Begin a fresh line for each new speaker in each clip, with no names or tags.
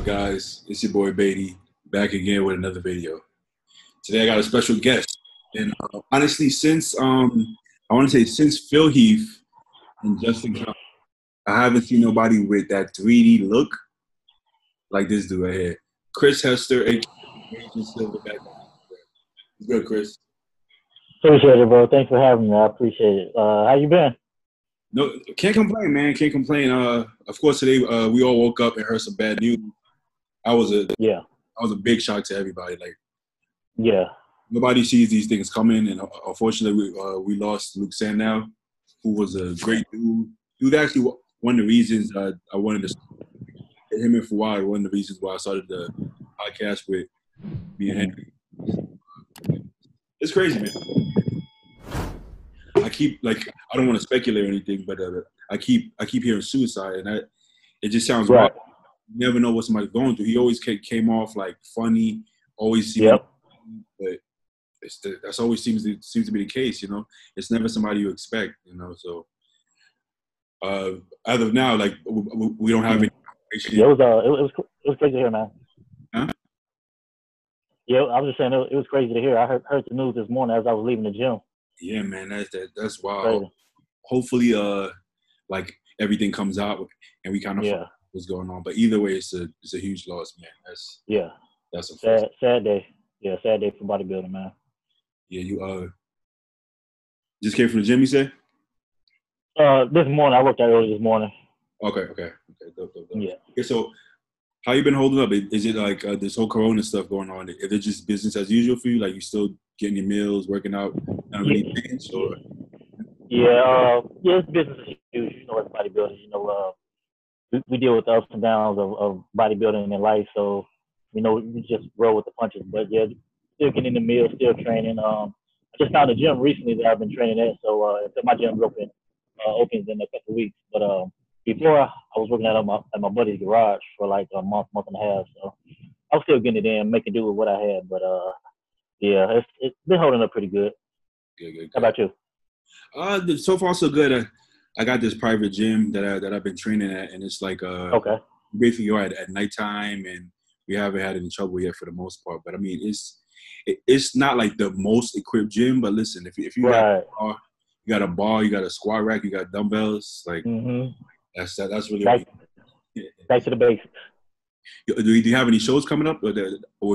guys? It's your boy Beatty, back again with another video. Today I got a special guest, and honestly, since since Phil Heath and Justin Trump, I haven't seen nobody with that 3D look like this dude right here. Chris Hester, aka Silverback. It's good, Chris.
Appreciate it, bro. Thanks for having me. I appreciate it. How you been?
No, can't complain, man. Can't complain. Of course, today we all woke up and heard some bad news. I was a big shock to everybody. Like, nobody sees these things coming, and unfortunately, we lost Luke Sandow, who was a great dude. He was actually one of the reasons I wanted to get him in for why. One of the reasons why I started the podcast with me and Henry. It's crazy, man. I don't want to speculate or anything, but I keep hearing suicide, and it just sounds
right.
wild. You never know what somebody's going through. He always came off like funny, always seemed, but that's always seems to be the case. You know, it's never somebody you expect. You know, so as of now, like we don't have any information.
Yeah, it was crazy to hear, man.
Huh?
Yeah, I was just saying it was crazy to hear. I heard the news this morning as I was leaving the gym.
Yeah, man, that's wild. Crazy. Hopefully, like everything comes out and we kind of find what's going on. But either way, it's a huge loss, man. That's a
sad day. Yeah, sad day for bodybuilding, man.
Yeah, you just came from the gym, you say?
This morning I worked out early this morning.
Okay. Dope.
Yeah.
Okay, so how you been holding up? Is it like this whole Corona stuff going on? Is it just business as usual for you? Like you still getting your meals, working out, not really things, or?
It's business as usual. You know, as bodybuilders, you know, we deal with the ups and downs of bodybuilding in life. So, you know, we just roll with the punches. But yeah, still getting the meals, still training. I just found a gym recently that I've been training at. So my gym's opens in a couple of weeks. But before I was working at my buddy's garage for like a month and a half. So I was still getting it in, making do with what I had. But it's been holding up pretty good.
Good.
How about you?
So far so good. I got this private gym that I've been training at, and it's like basically go at nighttime, and we haven't had any trouble yet for the most part. But I mean, it's not like the most equipped gym. But listen, if you got a bar, you got a squat rack, you got dumbbells, like that's really
back to the basics.
Do you have any shows coming up, or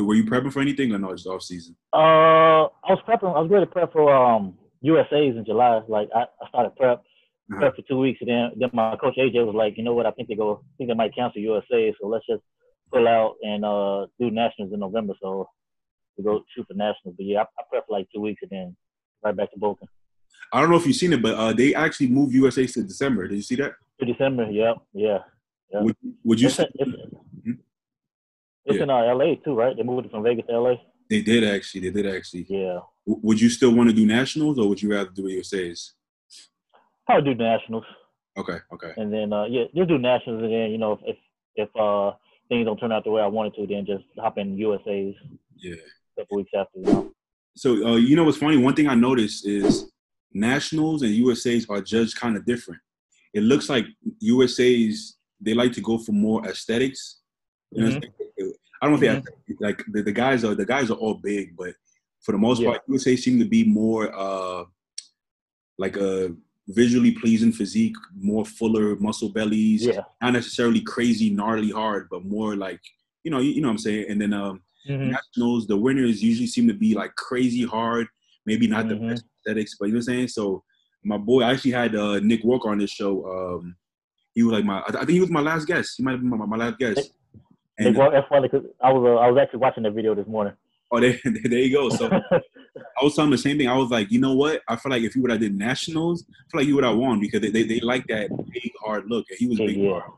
were you prepping for anything, or no, just off season?
I was prepping. I was ready to prep for USA's in July. Like I started prep for 2 weeks, and then my coach AJ was like, you know what? I think they might cancel USA, so let's just pull out and do nationals in November. So we go shoot for nationals. But yeah, I prepped for like 2 weeks, and then right back to Boca.
I don't know if you've seen it, but they actually moved USA to December. Did you see that?
To December, yeah.
Would you?
It's in LA too, right? They moved it from Vegas to LA.
They did actually.
Yeah.
Would you still want to do nationals, or would you rather do USA's?
Probably do nationals.
Okay.
And then just do nationals, and then you know if things don't turn out the way I wanted to, then just hop in USA's.
Yeah.
A couple weeks after, you know.
So you know what's funny? One thing I noticed is nationals and USA's are judged kind of different. It looks like USA's, they like to go for more aesthetics. You know, I don't know if they like the guys are all big, but for the most part, USA seem to be more like a visually pleasing physique, more fuller muscle bellies, not necessarily crazy gnarly hard, but more like you know what I'm saying. And then nationals, the winners usually seem to be like crazy hard, maybe not the best aesthetics, but you know what I'm saying. So my boy, I actually had Nick Walker on this show. He was like I think he was my last guest. He might have been my last guest.
And that's funny because I was actually watching that video this morning.
Oh, there you go. So I was telling him the same thing. I was like, you know what? I feel like if he would have did nationals, I feel like he would have won because they like that big hard look. And he was big hard.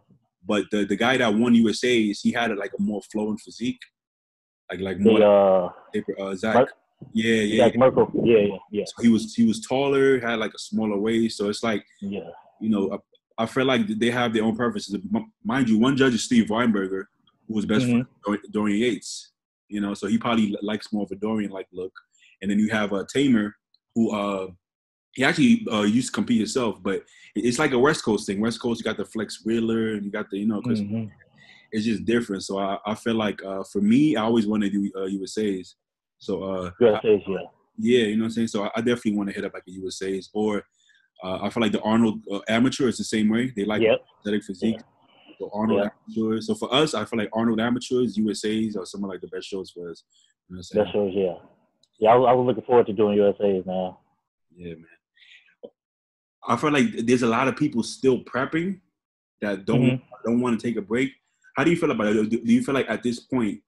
But the guy that won USA's, he had like a more flowing physique, like more Zach.
Zach Merkel. Yeah.
So he was taller, had like a smaller waist. So it's like you know, I feel like they have their own purposes. Mind you, one judge is Steve Weinberger, who was best friend with Dorian Yates. You know, so he probably likes more of a Dorian-like look. And then you have Tamer, who he actually used to compete himself, but it's like a West Coast thing. West Coast, you got the Flex Wheeler, and you got the, you know, it's just different. So I feel like for me, I always want to do USA's. So
USA's, yeah.
yeah, you know what I'm saying. So I definitely want to hit up like a USA's, or I feel like the Arnold Amateur is the same way. They like athletic physique.
Yeah.
So Arnold Amateur. So for us, I feel like Arnold Amateurs, USA's, or some of like the best shows for us. You know what I'm saying?
Best shows, yeah. Yeah, I was looking forward to doing USA's, man.
Yeah, man. I feel like there's a lot of people still prepping that don't want to take a break. How do you feel about it? Do you feel like at this point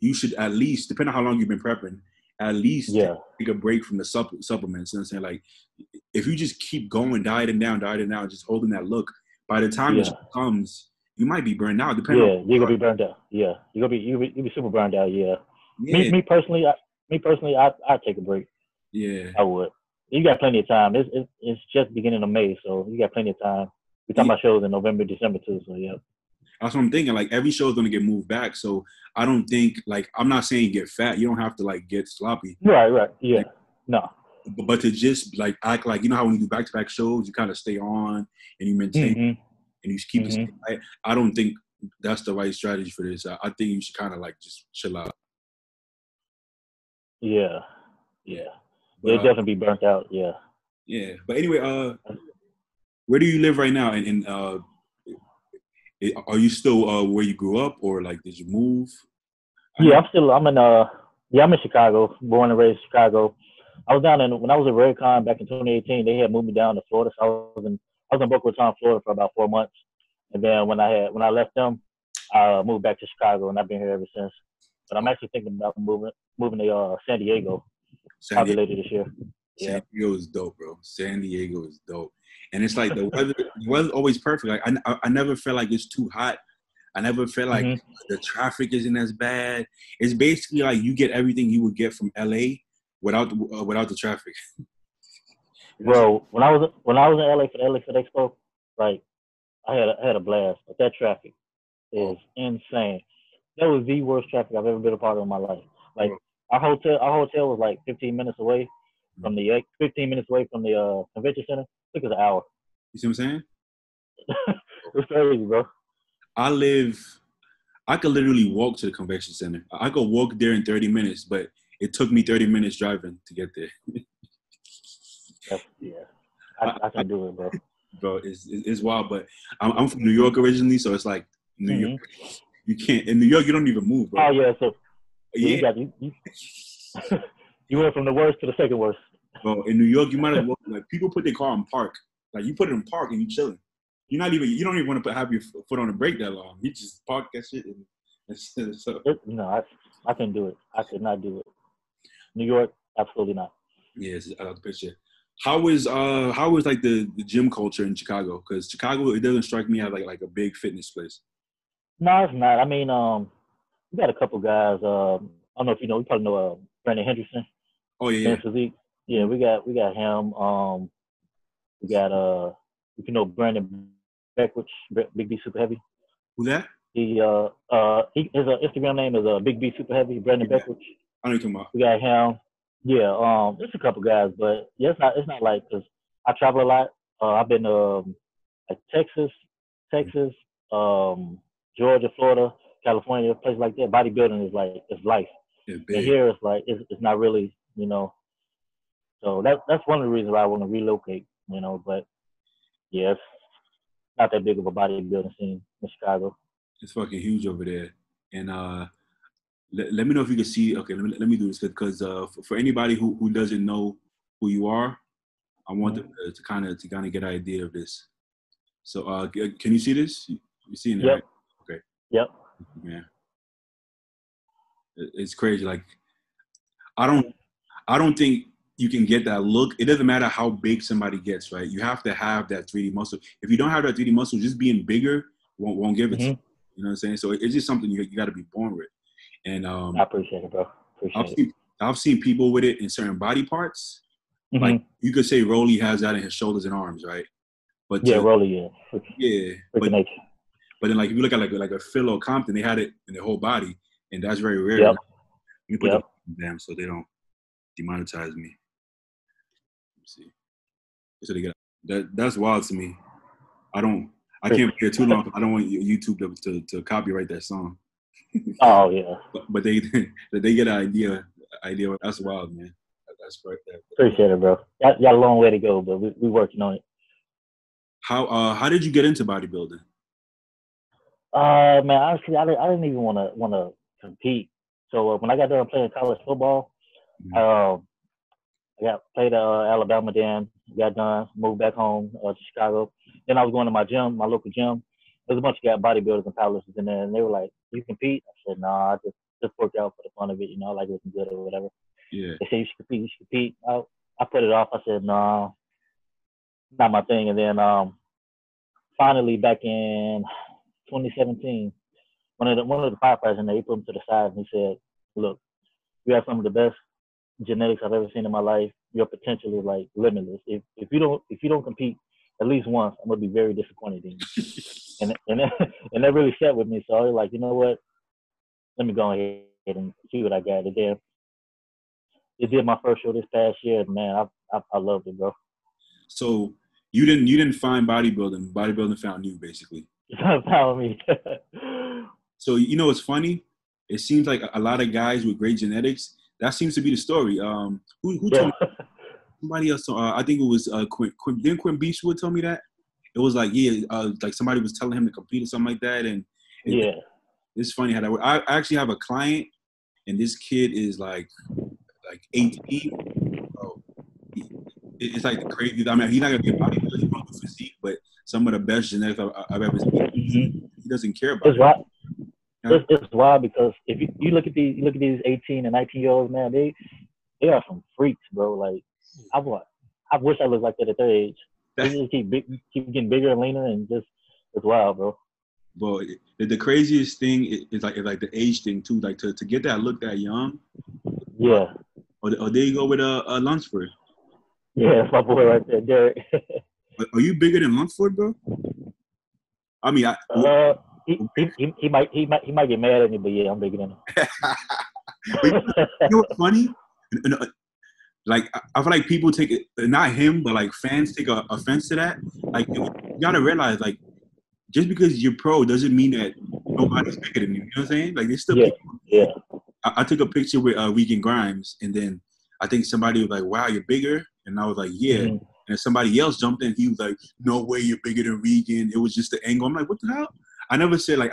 you should at least, depending on how long you've been prepping, at least take a break from the supplements? You know what I'm saying? Like, if you just keep going, dieting down, just holding that look, by the time the show comes, you might be burned out. Depending on
you're gonna be burned out. Yeah, you'll be super burned out. Yeah. Me personally, I take a break.
Yeah,
I would. You got plenty of time. It's just beginning of May, so you got plenty of time. We're talking about shows in November, December too. So yeah.
That's what I'm thinking. Like, every show is gonna get moved back, so I don't think, like, I'm not saying get fat. You don't have to like get sloppy.
Right. Yeah.
Like,
no.
But to just like act like, you know how when you do back-to-back shows, you kind of stay on and you maintain and you keep it. I don't think that's the right strategy for this. I think you should kind of like just chill out.
Yeah. They'll definitely be burnt out. Yeah.
Yeah. But anyway, where do you live right now? And are you still where you grew up, or like did you move?
I'm in Chicago, born and raised in Chicago. I was when I was at Raycon back in 2018. They had moved me down to Florida, so I was in Boca Raton, Florida for about 4 months, and then when I left them, I moved back to Chicago, and I've been here ever since. But I'm actually thinking about moving to San Diego, probably later this year.
San Diego is dope, bro. San Diego is dope, and it's like the weather's always perfect. Like I never feel like it's too hot. I never feel like the traffic isn't as bad. It's basically like you get everything you would get from LA without the traffic.
Bro, when I was in LA for the LA Fit Expo, like I had a blast. But that traffic is insane. That was the worst traffic I've ever been a part of in my life. Like our hotel was like 15 minutes away from the convention center. It took us an hour.
You see what I'm saying?
It's crazy, bro.
I could literally walk to the convention center. I could walk there in 30 minutes, but it took me 30 minutes driving to get there.
I can do it, bro.
Bro, it's wild, but I'm from New York originally, so it's like New York. You can't in New York. You don't even move, bro.
Oh yeah, so you went from the worst to the second worst.
Bro, in New York, you might as well, like, people put their car in park. Like, you put it in park and you chilling. You don't even want to have your foot on the brake that long. You just park that shit and so.
No, I couldn't do it. I could not do it. New York, absolutely not.
Yes, I love the picture. How is like the gym culture in Chicago? Because Chicago, it doesn't strike me as like a big fitness place.
No, it's not. I mean, we got a couple guys. I don't know if you know. You probably know Brandon Henderson.
Oh yeah.
Physique. Yeah, we got him. We got if you know Brandon Beckwich, Big B Super Heavy.
Who that?
His Instagram name is Big B Super Heavy. Brandon Beckwich.
I know you're talking about.
We got him. Yeah. There's a couple guys, but yeah, it's not like, because I travel a lot. I've been like Texas, Georgia, Florida, California, places like that. Bodybuilding is like, it's life. And here it's like it's not really, you know. So that's one of the reasons why I want to relocate, you know. But yeah, it's not that big of a bodybuilding scene in Chicago.
It's fucking huge over there. And let me know if you can see. Okay, let me do this, because for anybody who doesn't know who you are, I want them to kind of get an idea of this. So can you see this? You seeing it?
Yep.
Right? Okay.
Yep.
Yeah. It's crazy. Like, I don't think you can get that look. It doesn't matter how big somebody gets, right? You have to have that 3D muscle. If you don't have that 3D muscle, just being bigger won't give it to you. You know what I'm saying? So it's just something you got to be born with. And
I appreciate it, bro.
I've seen people with it in certain body parts. Like, you could say Rolly has that in his shoulders and arms, right? But
Rolly,
yeah. But then, like, if you look at like a Phil or Compton, they had it in their whole body, and that's very rare.
Yep.
You put them down so they don't demonetize me. Let me see. So they get that's wild to me. I don't I can't play it too long. I don't want YouTube to copyright that song.
Oh yeah.
But they they get an idea. That's wild, man. That's right there.
Appreciate it, bro. Got a long way to go, but we working on it.
How did you get into bodybuilding?
Man, honestly, I didn't even want to compete. So when I got done playing college football, I got played Alabama. Then got done, moved back home to Chicago. Then I was going to my gym, my local gym. There's a bunch of bodybuilders and powerlifters in there, and they were like, "You compete?" I said, "No, I just work out for the fun of it. I like looking good or whatever."
Yeah.
They said you should compete. You should compete. I put it off. I said, "No, not my thing." And then finally, back in 2017, one of the firefighters in there, he put him to the side and he said, "Look, you have some of the best genetics I've ever seen in my life. Your potential is like limitless. If you don't compete at least once, I'm gonna be very disappointed in you." And that really sat with me. So I was like, you know what? Let me go ahead and see what I got. And then it did my first show this past year, and man, I loved it, bro.
So you didn't find bodybuilding. Bodybuilding found you, basically.
Found me.
So it's funny. It seems like a lot of guys with great genetics. That seems to be the story. Who told me? Somebody else. I think it was Quinn Beachwood told me that. It was like like somebody was telling him to compete or something like that. And it's funny how that works. I actually have a client, and this kid is like 18. So it's like crazy. I mean, he's not gonna be a bodybuilder. He's gonna do physique, but some of the best genetics I've ever seen. He doesn't care about it.
It's wild because if you look at these 18 and 19-year-olds, man, they are some freaks, bro. Like I wish I looked like that at their age. They just keep getting bigger and leaner, and just it's wild, bro.
Well, the craziest thing is like the age thing too. Like to get that look that young.
Yeah.
Or there you go with Lunsford.
Yeah, that's my boy right there, Derek.
Are you bigger than Lunsford, bro? I mean,
he might get mad at me, but yeah, I'm bigger than him.
You know what's funny? Like I feel like people take it, not him, but like fans take offense to that. Like you gotta realize, like just because you're pro doesn't mean that nobody's bigger than you. You know what I'm saying? Like there's still people.
Yeah.
I took a picture with Weekend Grimes, and then I think somebody was like, "Wow, you're bigger," and I was like, "Yeah." Mm-hmm. And somebody else jumped in. He was like, "No way, you're bigger than Regan." It was just the angle. I'm like, "What the hell?" I never said like.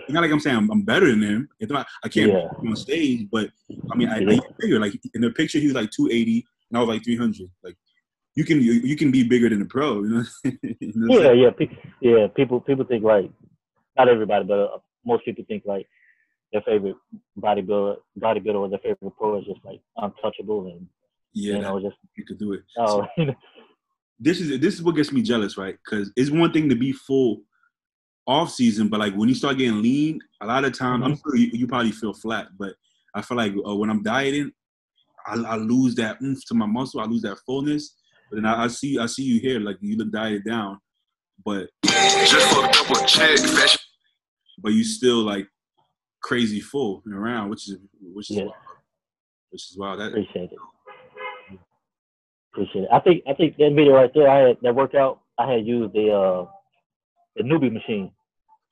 It's not like I'm saying I'm better than him. It's not, I can't be on stage, but I mean, I figure like in the picture he was like 280 and I was like 300. Like you can be bigger than a pro, you know?
Yeah. People think like not everybody, but most people think like their favorite bodybuilder or their favorite pro is just like untouchable and just
you could do it.
Oh,
so, this is what gets me jealous, right? Because it's one thing to be full off season, but like when you start getting lean, a lot of times I'm sure you probably feel flat, but I feel like when I'm dieting, I lose that oomph to my muscle, I lose that fullness. But then I see you here, like you look dieted down, but just for a double check, but you still like crazy full and around, which is wild.
Appreciate it. I think that video right there, I had that workout. I had used the newbie machine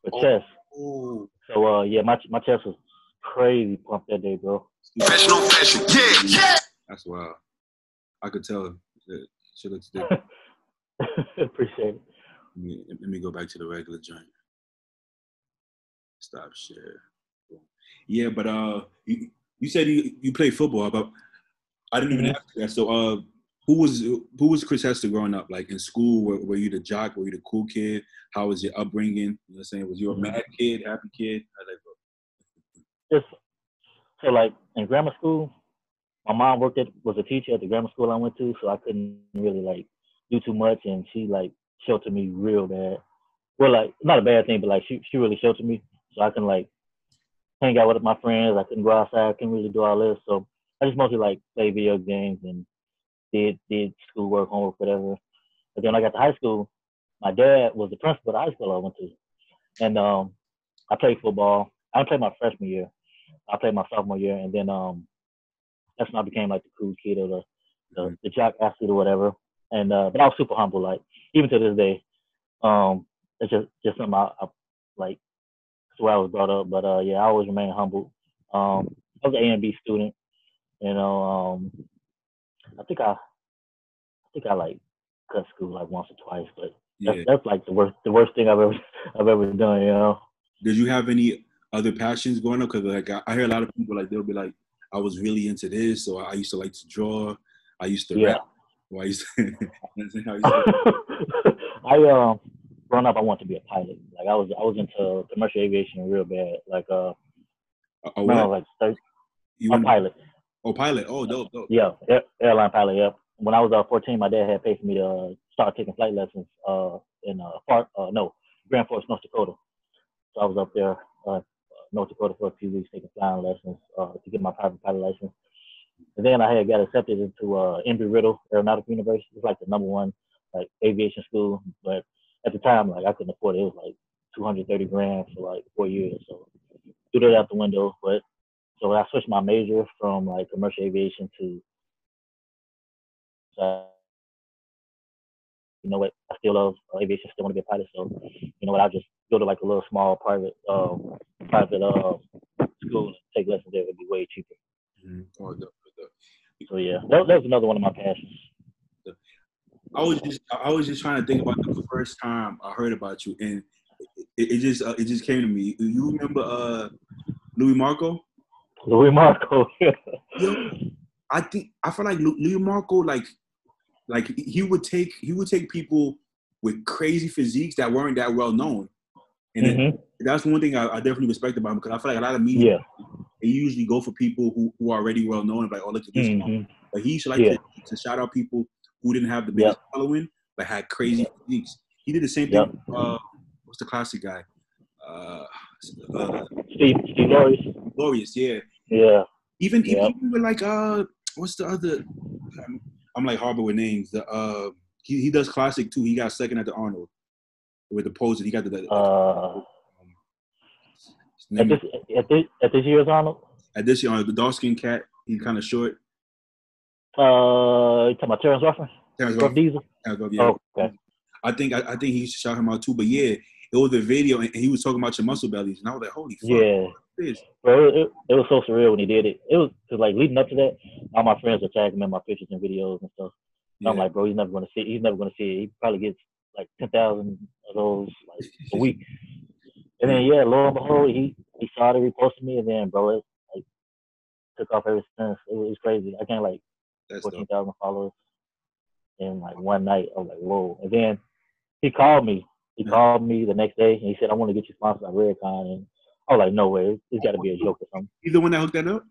for chest.
Oh.
So my chest was crazy pumped that day, bro.
Professional fashion, yeah. That's wild. I could tell. She looks different.
Appreciate it.
Let me go back to the regular joint. Stop share. Yeah, but you said you played football, but I didn't even ask you that. So who was Chris Hester growing up? Like in school, were you the jock? Were you the cool kid? How was your upbringing? You know what I'm saying? Was you a mad kid, happy kid? How'd that go?
Just so like in grammar school, my mom was a teacher at the grammar school I went to, so I couldn't really like do too much, and she like sheltered me real bad. Well, like not a bad thing, but like she really sheltered me, so I can like hang out with my friends. I couldn't go outside. I couldn't really do all this, so I just mostly like play video games and did schoolwork, homework, whatever. But then when I got to high school, my dad was the principal of the high school I went to, and I played football. I didn't play my freshman year. I played my sophomore year, and then that's when I became like the cool kid or the jock athlete or whatever. And but I was super humble, like even to this day. it's just something I like. That's where I was brought up. But yeah, I always remain humble. I was an A&B student. You know, I think I like cut school like once or twice, but
Yeah.
that's like the worst thing I've ever done. You know.
Did you have any other passions growing up? Because like I hear a lot of people like they'll be like, I was really into this, or I used to like to draw, I used to
Yeah.
rap, or I used to. I used to
I growing up, I wanted to be a pilot. Like I was into commercial aviation real bad. Like when I
what?
was like
You
a
want to be?
pilot.
Oh, pilot. Oh, dope, dope.
Yeah, airline pilot. Yeah. When I was 14, my dad had paid for me to start taking flight lessons in Grand Forks, North Dakota. So I was up there, North Dakota, for a few weeks taking flying lessons to get my private pilot license. And then I had got accepted into Embry-Riddle Aeronautical University. It's like the #1 like aviation school, but at the time, like I couldn't afford it. It was like $230,000 for like 4 years, so threw that out the window. But so I switched my major from like commercial aviation to you know what, I still love aviation, still want to be a pilot. So, you know what, I'll just go to like a little small private school and take lessons there. It'd be way cheaper.
Mm-hmm. Oh, dope, dope.
So yeah, that was another one of my passions.
I was just trying to think about the first time I heard about you, and it just came to me. You remember Louis Marco?
Louis Marco.
Yo, I feel like Louis Marco like he would take people with crazy physiques that weren't that well known, and that's one thing I definitely respect about him, because I feel like a lot of media they usually go for people who are already well known, like, oh, look at this one. But he used to like to shout out people who didn't have the biggest following but had crazy physiques. He did the same thing. What's the classic guy?
Steve
Glorious, yeah.
Yeah.
Even with like what's the other? I'm like horrible with names. He does classic too. He got second at the Arnold with the pose. He got
at this year's Arnold.
At this year, the dark skinned cat. He's kind of short.
You talking about Terrence Ruffin?
Terrence Ruffin.
Diesel?
Yeah.
Oh, okay.
I think he used to shout him out too. But yeah, it was a video, and he was talking about your muscle bellies, and I was like, holy fuck.
Yeah. Bro, it was so surreal when he did it. It was cause like leading up to that, all my friends were tagging me in my pictures and videos and stuff. Yeah. I'm like, bro, he's never gonna see it. He probably gets like 10,000 of those like a week. And then lo and behold, he saw it, reposted me, and then bro, it like took off ever since. It was crazy. I gained like 14,000 followers in like one night. I was like, whoa. And then he called me. He called me the next day and he said, I want to get you sponsored by Redcon. And I was like, no way. It's got to be a joke or something.
He's the one that hooked that up?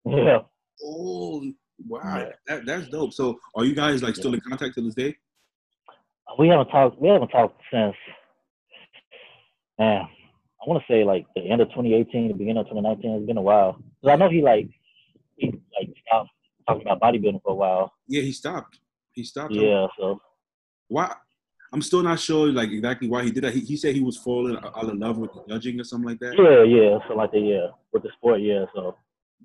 Yeah.
Oh, wow. Yeah. That's dope. So are you guys like still in contact to this day?
We haven't talked since, man, I want to say like the end of 2018, the beginning of 2019. It's been a while. Because I know he stopped talking about bodybuilding for a while.
Yeah, he stopped.
Yeah, so.
Why? I'm still not sure like exactly why he did that. He said he was falling out of love with the judging or something like that.
Yeah, something like that. With the sport, so.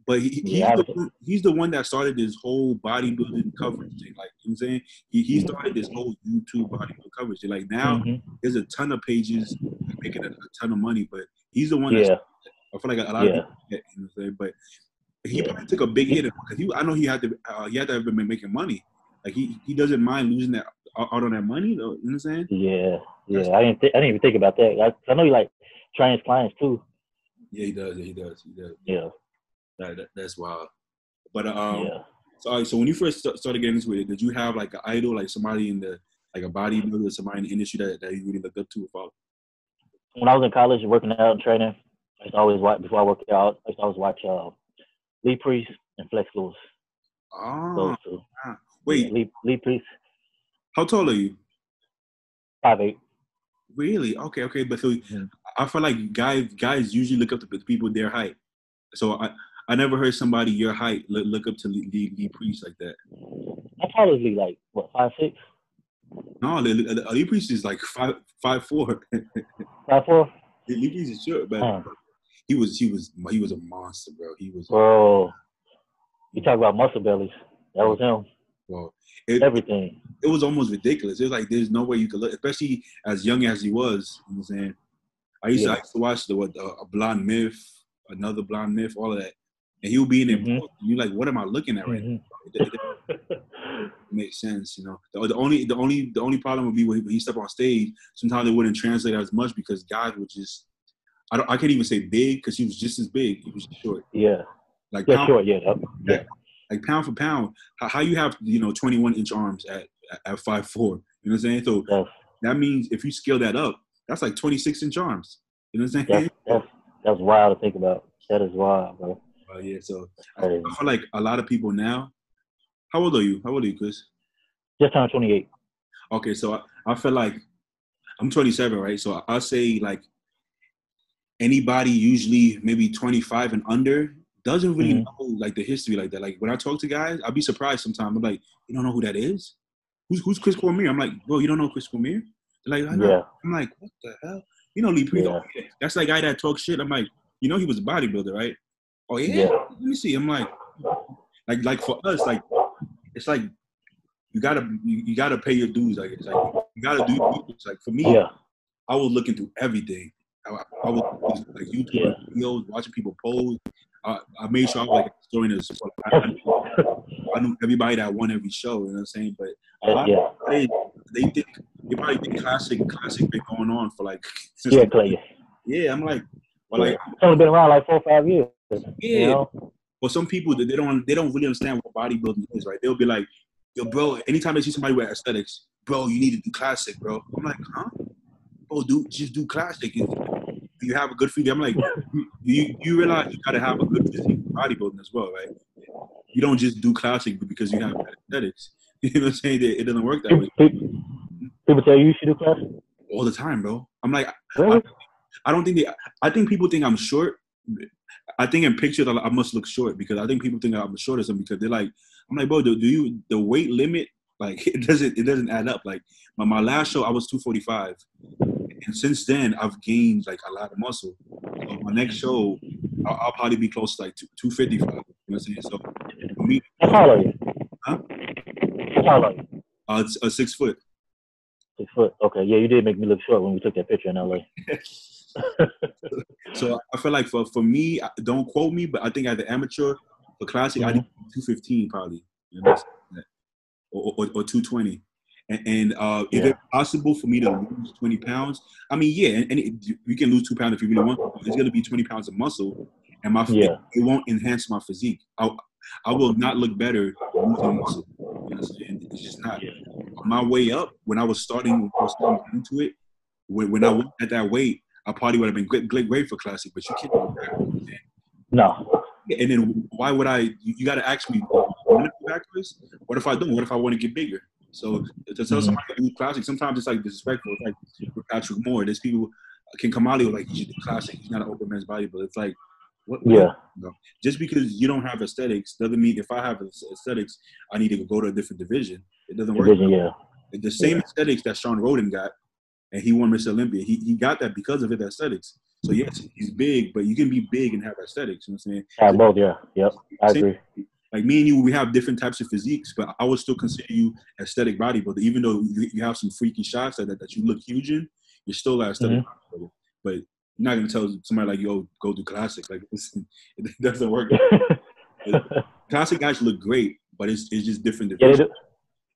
But he's the one that started this whole bodybuilding coverage thing. Like, you know what I'm saying? He started this whole YouTube bodybuilding coverage thing. Like now, there's a ton of pages making a ton of money, but he's the one that I feel like a lot of people get, you know what I'm saying? But he probably took a big hit because I know he had to have been making money. Like he doesn't mind losing that out on that money, though. You know what I'm saying?
Yeah. I didn't even think about that. I know he like trains clients too.
Yeah, he does.
Yeah.
That's wild. But so when you first started getting into it, did you have like an idol, like somebody in the like a bodybuilder, somebody in the industry that you really looked up to or follow?
When I was in college working out and training, I used to always watch before I worked out. I used to always watch Lee Priest and Flex Lewis.
Oh,
those two.
Wait,
Lee Priest.
How tall are you?
5'8".
Really? Okay. But so I feel like guys usually look up to people their height. So I never heard somebody your height look up to Lee Priest like that.
How tall is Lee? Like what? 5'6"?
No, Lee Priest is like 5'4".
5'4"?
Lee Priest is short, but he was a monster, bro. He was.
Bro, you talk about muscle bellies. That was him.
Well,
everything.
it was almost ridiculous. It was like there's no way you could look, especially as young as he was. You know what I'm saying? I used to watch a Blonde Myth, another Blonde Myth, all of that, and he would be in it. And you're like, what am I looking at right now? It makes sense, you know. The only problem would be when he stepped on stage. Sometimes it wouldn't translate as much because guys would just I can't even say big because he was just as big. He was short.
Yeah.
Like
yeah,
pound,
short. Yeah.
yeah. Like pound for pound, how you have 21-inch arms at 5'4"? You know what I'm saying? So that means if you scale that up, that's like 26-inch arms. You know what I'm saying?
That's wild to think about. That is wild, bro.
Yeah. So I feel like a lot of people now. How old are you? How old are you, Chris?
Just turned 28.
Okay, so I feel like I'm 27, right? So I'll say like anybody usually maybe 25 and under doesn't really know like the history like that. Like when I talk to guys, I'll be surprised sometimes. I'm like, you don't know who that is? Who's Chris Cormier? I'm like, bro, you don't know Chris Cormier? They're like, I know. I'm like, what the hell? You know Lee Priest? That's that guy that talks shit. I'm like, you know he was a bodybuilder, right? Oh yeah? Let me see. I'm like for us, like it's like you gotta pay your dues. Like it's like you gotta do. It's like for me, I was looking through everything. I was like YouTube videos, watching people pose. I made sure I was like storing this. I knew everybody that won every show. You know what I'm saying? But a lot of they probably think classic been going on for like since I'm like, well, like
it's only been around like 4 or 5 years.
Yeah.
You know?
But some people they don't really understand what bodybuilding is, right? They'll be like, yo, bro, anytime they see somebody with aesthetics, bro, you need to do classic, bro. I'm like, huh? Oh, just do classic. You have a good physique. I'm like, you realize you gotta have a good physique for bodybuilding as well, right? You don't just do classic because you have aesthetics. You know what I'm saying? It doesn't work that way.
People tell you should do classic
all the time, bro. I'm like,
really?
I don't think I think people think I'm short. I think in pictures I must look short because I think people think I'm short or something because they're like, I'm like, bro, do you the weight limit? Like it doesn't add up. Like my last show I was 245. And since then, I've gained like a lot of muscle. So my next show, I'll probably be close to like 255. You know what I'm saying? So for me,
how tall are you?
Huh?
How tall are you?
It's a 6 foot.
6 foot. Okay, yeah, you did make me look short when we took that picture in LA.
So I feel like for me, don't quote me, but I think as an amateur for classic, I did 215 probably, you know, or 220. And if it's possible for me to lose 20 pounds, I mean, you can lose 2 pounds if you really want to. It's going to be 20 pounds of muscle, and it won't enhance my physique. I will not look better losing muscle. You know what I'm saying? It's just not. On my way up, when I was starting into it, when I went at that weight, I probably would have been great for classic, but you can't do that.
No.
And then why would I? You got to ask me, backwards? What if I don't? What if I want to get bigger? So to tell somebody to do classic, sometimes it's like disrespectful. It's like with Patrick Moore, there's people Ken Kamali like he should do classic. He's not an open man's body, but it's like what? Just because you don't have aesthetics doesn't mean if I have aesthetics, I need to go to a different division. It doesn't work. The same aesthetics that Sean Roden got, and he won Mr. Olympia. He got that because of his aesthetics. So yes, he's big, but you can be big and have aesthetics. You know what I'm saying?
Both, I agree.
Like me and you, we have different types of physiques, but I would still consider you aesthetic bodybuilder. Even though you have some freaky shots that you look huge in, you're still an aesthetic bodybuilder. But you're not gonna tell somebody like, "Yo, go do classic." Like it doesn't work. Classic guys look great, but it's just different divisions.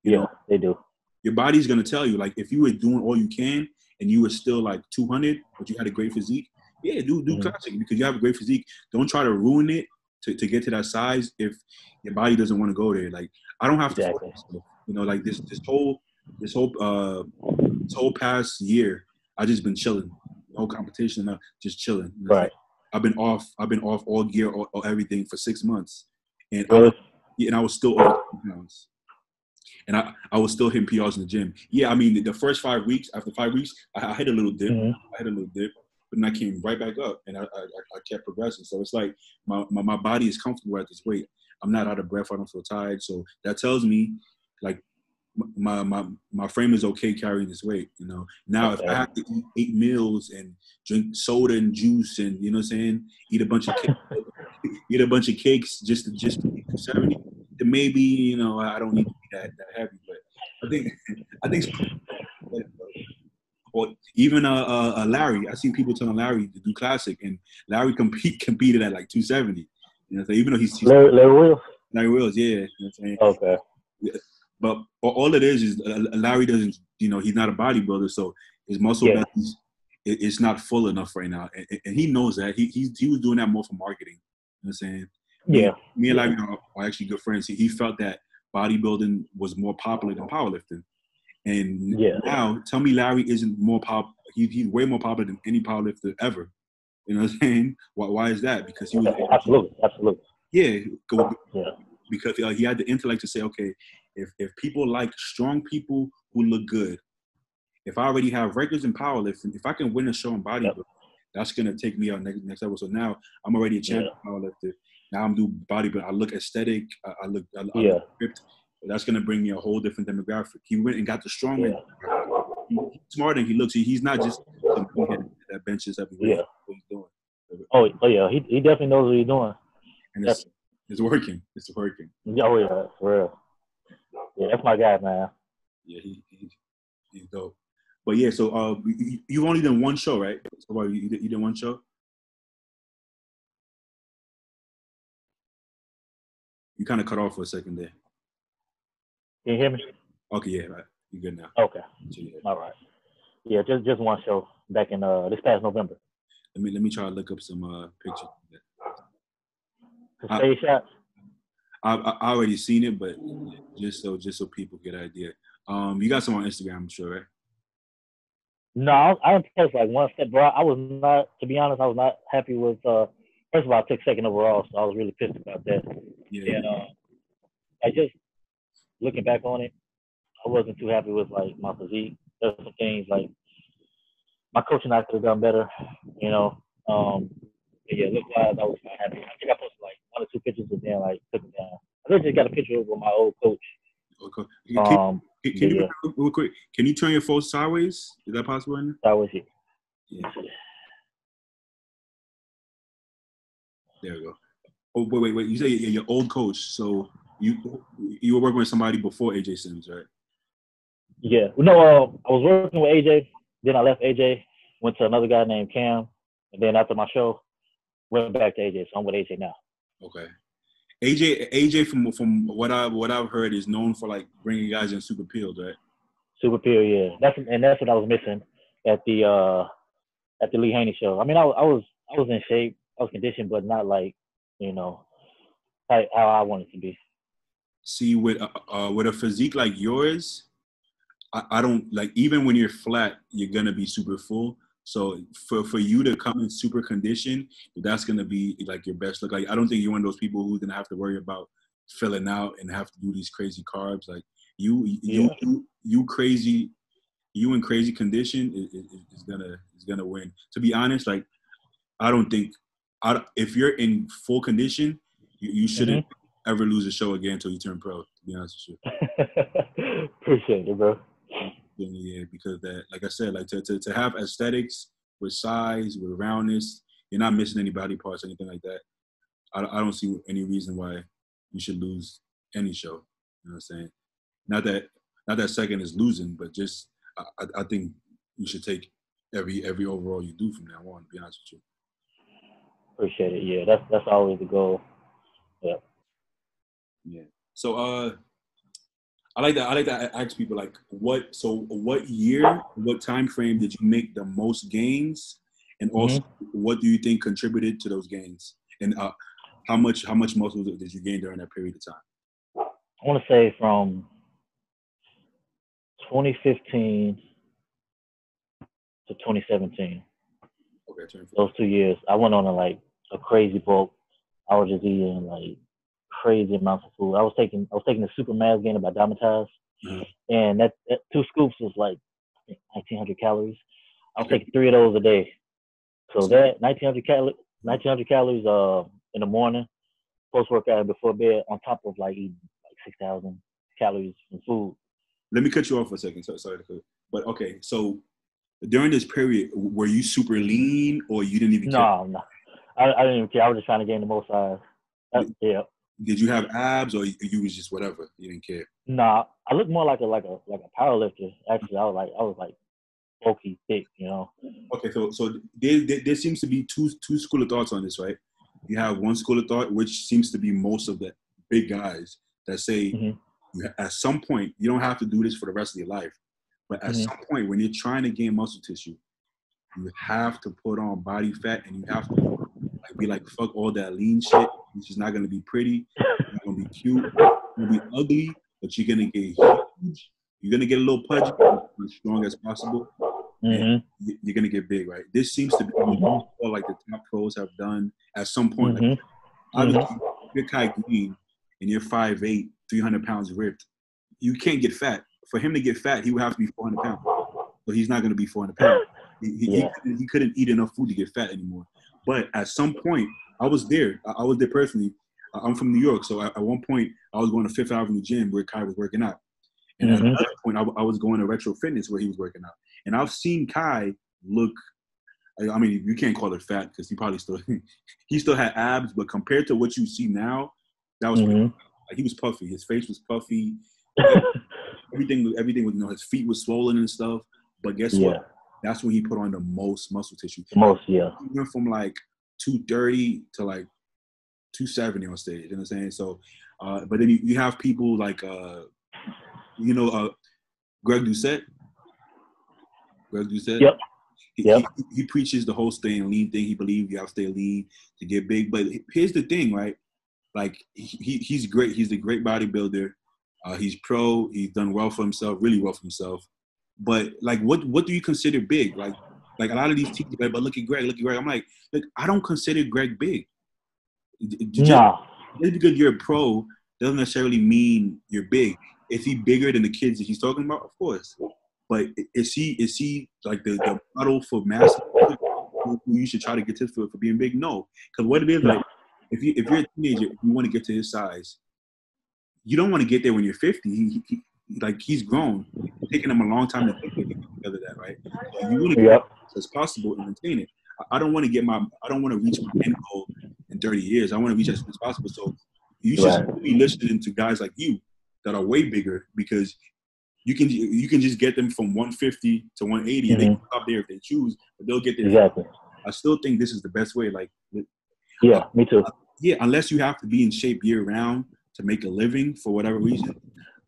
They do.
Your body's gonna tell you. Like if you were doing all you can and you were still like 200, but you had a great physique, do classic because you have a great physique. Don't try to ruin it to get to that size if your body doesn't want to go there. Like I don't have to focus, you know, like this whole past year I just been chilling. No competition, just chilling.
Right.
I've been off all gear or everything for 6 months. And I was still over 20 pounds. And I was still hitting PRs in the gym. Yeah, I mean the first 5 weeks, after 5 weeks, I hit a little dip. But then I came right back up, and I kept progressing. So it's like my body is comfortable at this weight. I'm not out of breath. I don't feel tired. So that tells me, like, my frame is okay carrying this weight. You know. Now if I have to eat 8 meals and drink soda and juice and eat a bunch of cakes just to 270, maybe, you know, I don't need to be that heavy, but I think or even Larry. I seen people telling Larry to do classic, and Larry competed at like 270. You know, so even though he's
Larry Wills.
Larry Wills, yeah. You know what I'm saying?
Okay.
Yeah. But all it is Larry doesn't. You know, he's not a bodybuilder, so his muscle mass it's not full enough right now, and he knows that. He was doing that more for marketing. You know what I'm saying? Me and Larry are actually good friends. He felt that bodybuilding was more popular than powerlifting. And now, tell me Larry isn't more he's way more popular than any powerlifter ever. You know what I'm saying? Why is that? Because he was
absolutely.
Yeah, because he had the intellect to say, okay, if people like strong people who look good, if I already have records in powerlifting, if I can win a show in bodybuilding, that's gonna take me out next level. So now I'm already a champion powerlifter. Now I'm doing bodybuilding. I look aesthetic. I look ripped. That's gonna bring me a whole different demographic. He went and got the strong man. He's smarter than he looks. He's not just that benches every week. What he's doing.
Oh yeah. He definitely knows what he's doing.
And it's working. It's working.
Oh yeah, for real. Yeah, that's my guy, man.
Yeah, he's dope. But yeah, so you've only done one show, right? So you did one show? You kind of cut off for a second there.
Can you hear me?
Okay, yeah, right. You're good now.
Okay. All right. Yeah, just one show back in this past November.
Let me try to look up some pictures.
Stage shots.
I already seen it, but just so people get an idea. You got some on Instagram, I'm sure, right?
No, I didn't post like one step, bro. I was not, to be honest, I was not happy with. First of all, I took second overall, so I was really pissed about that. Yeah. And I just looking back on it, I wasn't too happy with like my physique. There's some things like my coaching I could have done better, you know. Yeah, look wise, I was not happy. I think I posted like one or two pictures and then like took it down. I just got a picture with my old coach.
Okay. Can you real quick? Can you turn your phone sideways? Is that possible?
Sideways,
yeah. There we go. Oh wait. You say your old coach. So you were working with somebody before AJ Sims, right?
Yeah. No, I was working with AJ. Then I left AJ, went to another guy named Cam, and then after my show, went back to AJ. So I'm with AJ now.
Okay. AJ from what I've heard is known for like bringing guys in super peeled, right?
Super peeled, yeah. That's what I was missing at the Lee Haney show. I mean, I was in shape, I was conditioned, but not like, you know, how I wanted to be.
See, with a physique like yours, I don't like, even when you're flat, you're gonna be super full. So for you to come in super condition, that's gonna be like your best look. Like I don't think you're one of those people who's gonna have to worry about filling out and have to do these crazy carbs. Like you in crazy condition is gonna win. To be honest, like I don't think if you're in full condition, you shouldn't ever lose a show again until you turn pro. To be honest with
you. Appreciate it, bro.
Yeah, because that, like I said, like to have aesthetics with size, with roundness, you're not missing any body parts or anything like that. I don't see any reason why you should lose any show. You know what I'm saying? Not that second is losing, but just I think you should take every overall you do from now on. To be honest with you.
Appreciate it. Yeah, that's always the goal. Yeah.
Yeah. So I like that. I ask people like, what year, what time frame did you make the most gains, and also what do you think contributed to those gains, and how much muscle did you gain during that period of time?
I want to say from 2015 to 2017.
Okay,
those 2 years, I went on a crazy bulk. I was just eating like crazy amounts of food. I was taking the super mass gainer by Dymatize, and that 2 scoops was like 1,900 calories. I was taking 3 of those a day. So that 1,900 calories in the morning, post workout and before bed, on top of like eating like 6,000 calories from food.
Let me cut you off for a second. Sorry to cut. But okay, so during this period, were you super lean or you didn't even care?
No. I didn't even care. I was just trying to gain the most size. Yeah.
Did you have abs, or you was just whatever? You didn't care.
Nah, I look more like a power lifter. Actually, I was like bulky, thick, you know.
Okay, so there seems to be two school of thoughts on this, right? You have one school of thought, which seems to be most of the big guys that say, at some point, you don't have to do this for the rest of your life, but at some point, when you're trying to gain muscle tissue, you have to put on body fat, and you have to be like, fuck all that lean shit, which is not gonna be pretty, it's not gonna be cute, it's gonna be ugly, but you're gonna get huge. You're gonna get a little pudgy, as strong as possible. And you're gonna get big, right? This seems to be what like the top pros have done at some point. Like, obviously, if you're Kai Green and you're 5'8", 300 pounds ripped, you can't get fat. For him to get fat, he would have to be 400 pounds. But he's not gonna be 400 pounds. He couldn't eat enough food to get fat anymore. But at some point, I was there. I was there personally. I'm from New York, so at one point, I was going to Fifth Avenue Gym where Kai was working out. And at another point, I was going to Retro Fitness where he was working out. And I've seen Kai look, I mean, you can't call it fat because he still had abs, but compared to what you see now, that was like, he was puffy. His face was puffy. everything was, you know, his feet was swollen and stuff. But guess what? That's when he put on the most muscle tissue.
He
went from like 230 to like 270 on stage. You know what I'm saying? So, but then you have people like, Greg Doucette.
Yep.
He preaches the whole stay lean thing. He believes you have to stay lean to get big. But here's the thing, right? Like he's great. He's a great bodybuilder. He's pro. He's done well for himself, really well for himself. But like, what do you consider big? Like a lot of these teachers, like, but look at Greg. I'm like, look, I don't consider Greg big. Just because you're a pro doesn't necessarily mean you're big. Is he bigger than the kids that he's talking about? Of course. But is he like the model for mass who you should try to get to for being big? No. Because what it is, like, if you're a teenager, you want to get to his size, you don't want to get there when you're 50. He's grown. It's taking him a long time to get together that, right? So you want to get as possible and maintain it. I don't want to reach my end goal in 30 years. I want to reach as soon as possible. So you should be listening to guys like you that are way bigger, because you can just get them from 150 to 180 and they can stop there if they choose, but they'll get there.
Exactly.
I still think this is the best way. Like,
me too.
Unless you have to be in shape year round to make a living for whatever reason,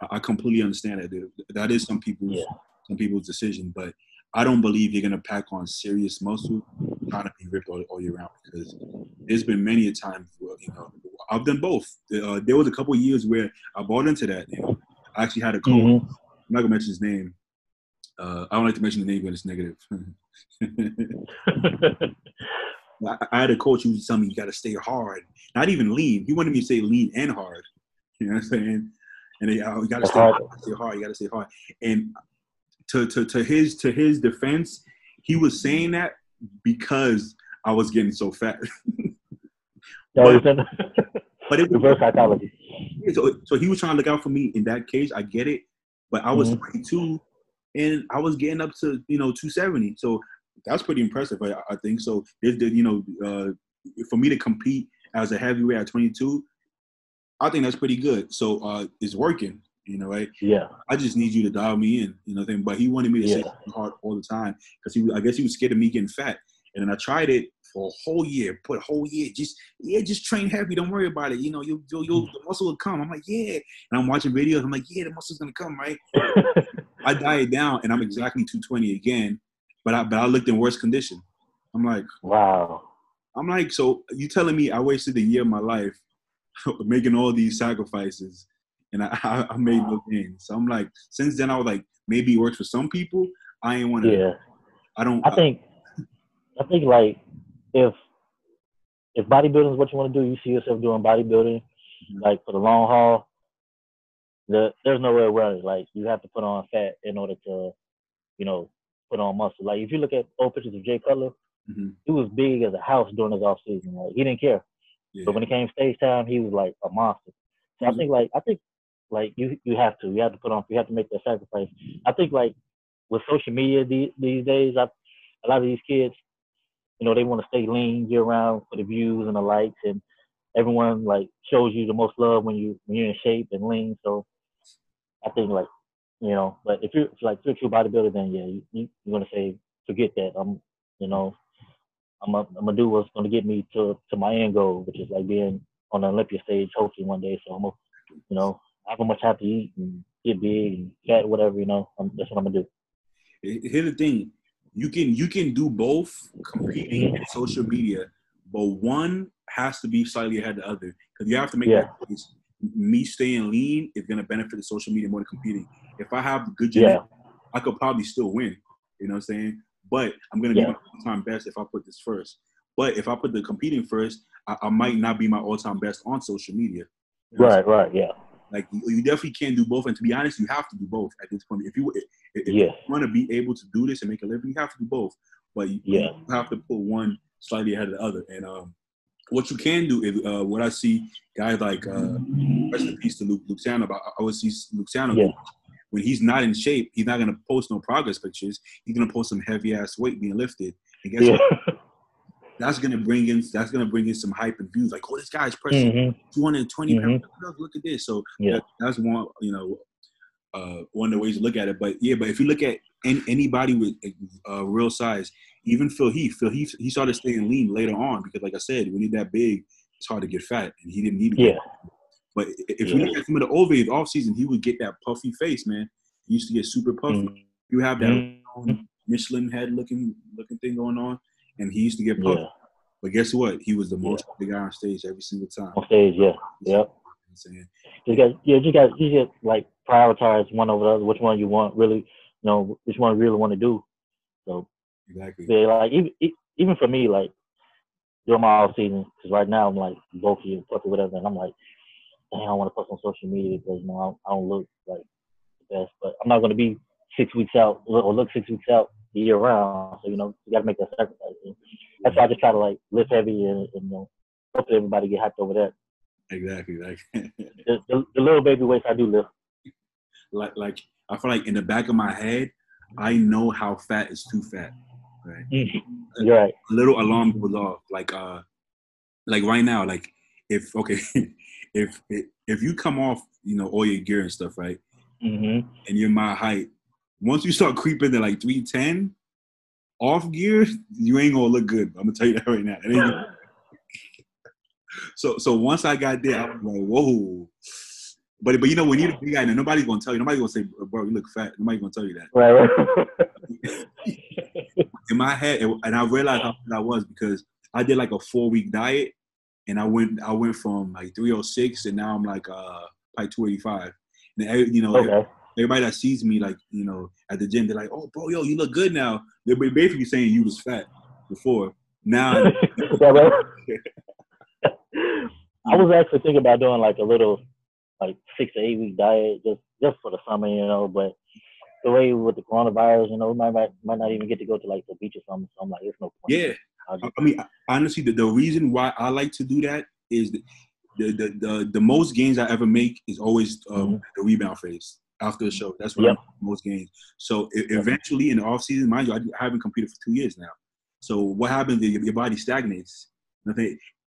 I completely understand that. That is some people's decision, but I don't believe you're gonna pack on serious muscle trying to be ripped all year round, because there's been many a time where, you know, I've done both. There was a couple of years where I bought into that. You know, I actually had a coach. I'm not gonna mention his name. I don't like to mention the name when it's negative. I had a coach who was telling me you got to stay hard, not even lean. He wanted me to say lean and hard. You know what I'm saying? And you got to stay hard. You got to stay hard. And to his defense, he was saying that because I was getting so fat. but it was
reverse psychology.
So he was trying to look out for me in that case. I get it. But I was 22, and I was getting up to, 270. So that's pretty impressive, I think. So, for me to compete as a heavyweight at 22, I think that's pretty good. So it's working, right?
Yeah.
I just need you to dial me in, But he wanted me to say hard all the time because I guess he was scared of me getting fat. And then I tried it for a whole year, just train heavy. Don't worry about it. The muscle will come. I'm like, yeah. And I'm watching videos. I'm like, yeah, the muscle's going to come, right? I diet down and I'm exactly 220 again, but I looked in worse condition. I'm like,
wow.
I'm like, so you telling me I wasted a year of my life making all these sacrifices and I made no gain. So I'm like, since then I was like, maybe it works for some people. I ain't want to.
Yeah.
I
think like if bodybuilding is what you want to do, you see yourself doing bodybuilding, like for the long haul, there's no way around it. Like you have to put on fat in order to, put on muscle. Like if you look at old pictures of Jay Cutler, he was big as a house during his off season. Like he didn't care. Yeah. But when it came stage time, he was like a monster. So I think you have to put on, you have to make that sacrifice. I think like with social media these days, a lot of these kids, they want to stay lean year round for the views and the likes, and everyone like shows you the most love when you're in shape and lean. So I think like, you know, but if you're a true bodybuilder, then yeah, you're gonna say forget that. You know, I'm gonna do what's gonna get me to my end goal, which is like being on the Olympia stage, hopefully one day. So I'm gonna, you know, how much I have to eat and get big and fat, whatever. You know, that's what I'm gonna do.
Here's the thing: you can do both, competing and social media, but one has to be slightly ahead of the other because you have to make that choice. Me staying lean is gonna benefit the social media more than competing. If I have good genetics, I could probably still win. You know what I'm saying? But I'm gonna be my all-time best if I put this first. But if I put the competing first, I might not be my all-time best on social media.
You know right, yeah.
Like you definitely can't do both, and to be honest, you have to do both at this point. If you want to be able to do this and make a living, you have to do both. But you have to put one slightly ahead of the other. And what you can do is what I see guys like rest in peace to Luciano. But I would see Luciano when he's not in shape, he's not gonna post no progress pictures. He's gonna post some heavy ass weight being lifted. And guess what? That's gonna bring in some hype and views. Like, oh, this guy's pressing 220 pounds. Look at this. So that's one, you know, one of the ways to look at it. But if you look at anybody with real size, even Phil Heath, he started staying lean later on because, like I said, when you're that big, it's hard to get fat, and he didn't need to get fat. But if you look at some of the old videos off season, he would get that puffy face, man. He used to get super puffy. You have that Michelin head looking thing going on, and he used to get puffy. But guess what? He was the most big guy on stage every single time.
On stage, you guys like prioritize one over the other. Which one you want really, you know, which one you really want to do. So
exactly.
Yeah, like even for me, like during my off season, because right now I'm like bulky and puffy, whatever, and I'm like, dang, I don't want to post on social media because, you know, I don't look like the best. But I'm not going to be 6 weeks out or look 6 weeks out the year round. So, you know, you got to make that sacrifice. And that's why I just try to like lift heavy and you know, hopefully everybody get hyped over that.
Exactly. Like
the little baby weights I do lift.
Like I feel like in the back of my head, I know how fat is too fat. Right.
You're right.
A little alarm goes off. Like right now, like if you come off, you know, all your gear and stuff, right? And you're my height. Once you start creeping to like 310 off gear, you ain't gonna look good. I'm gonna tell you that right now. So once I got there, I was like, whoa. But you know, when you're the big guy, nobody's gonna tell you. Nobody's gonna say, bro, you look fat. Nobody's gonna tell you that.
Right.
In my head, and I realized how fat I was because I did like a 4-week diet, and I went from like 306, and now I'm like 285. And you know, everybody that sees me like, you know, at the gym, they're like, oh, bro, yo, you look good now. They're basically saying you was fat before. Now.
I was actually thinking about doing like a little, like 6 to 8 week diet just for the summer, you know. But the way with the coronavirus, you know, we might not even get to go to like the beach or something. So I'm like, there's no point.
Yeah, I mean, honestly, the reason why I like to do that is the most gains I ever make is always the rebound phase after the show. That's when I make the most gains. So eventually in the off season, mind you, I haven't competed for 2 years now. So what happens is your body stagnates.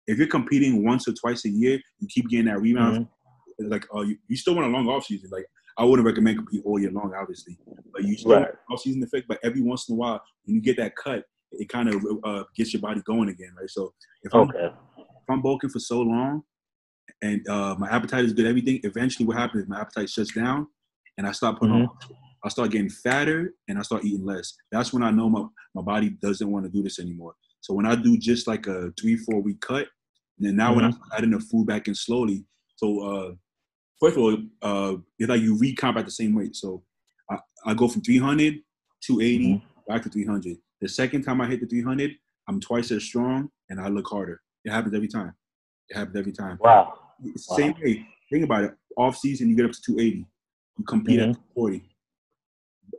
If you're competing once or twice a year, you keep getting that rebound. Like, you still want a long off season. Like, I wouldn't recommend compete all year long, obviously, but you still want off season effect. But every once in a while, when you get that cut, it kind of gets your body going again, right? So if I'm bulking for so long, and my appetite is good, everything, eventually what happens is my appetite shuts down, and I start putting on. I start getting fatter, and I start eating less. That's when I know my body doesn't want to do this anymore. So when I do just like a 3-4 week cut, and then now when I start adding the food back in slowly, so first of all, it's like you recomp at the same weight. So I go from 300, 280, back to 300. The second time I hit the 300, I'm twice as strong, and I look harder. It happens every time.
Wow.
It's the same way. Think about it. Off season, you get up to 280. You compete at 240.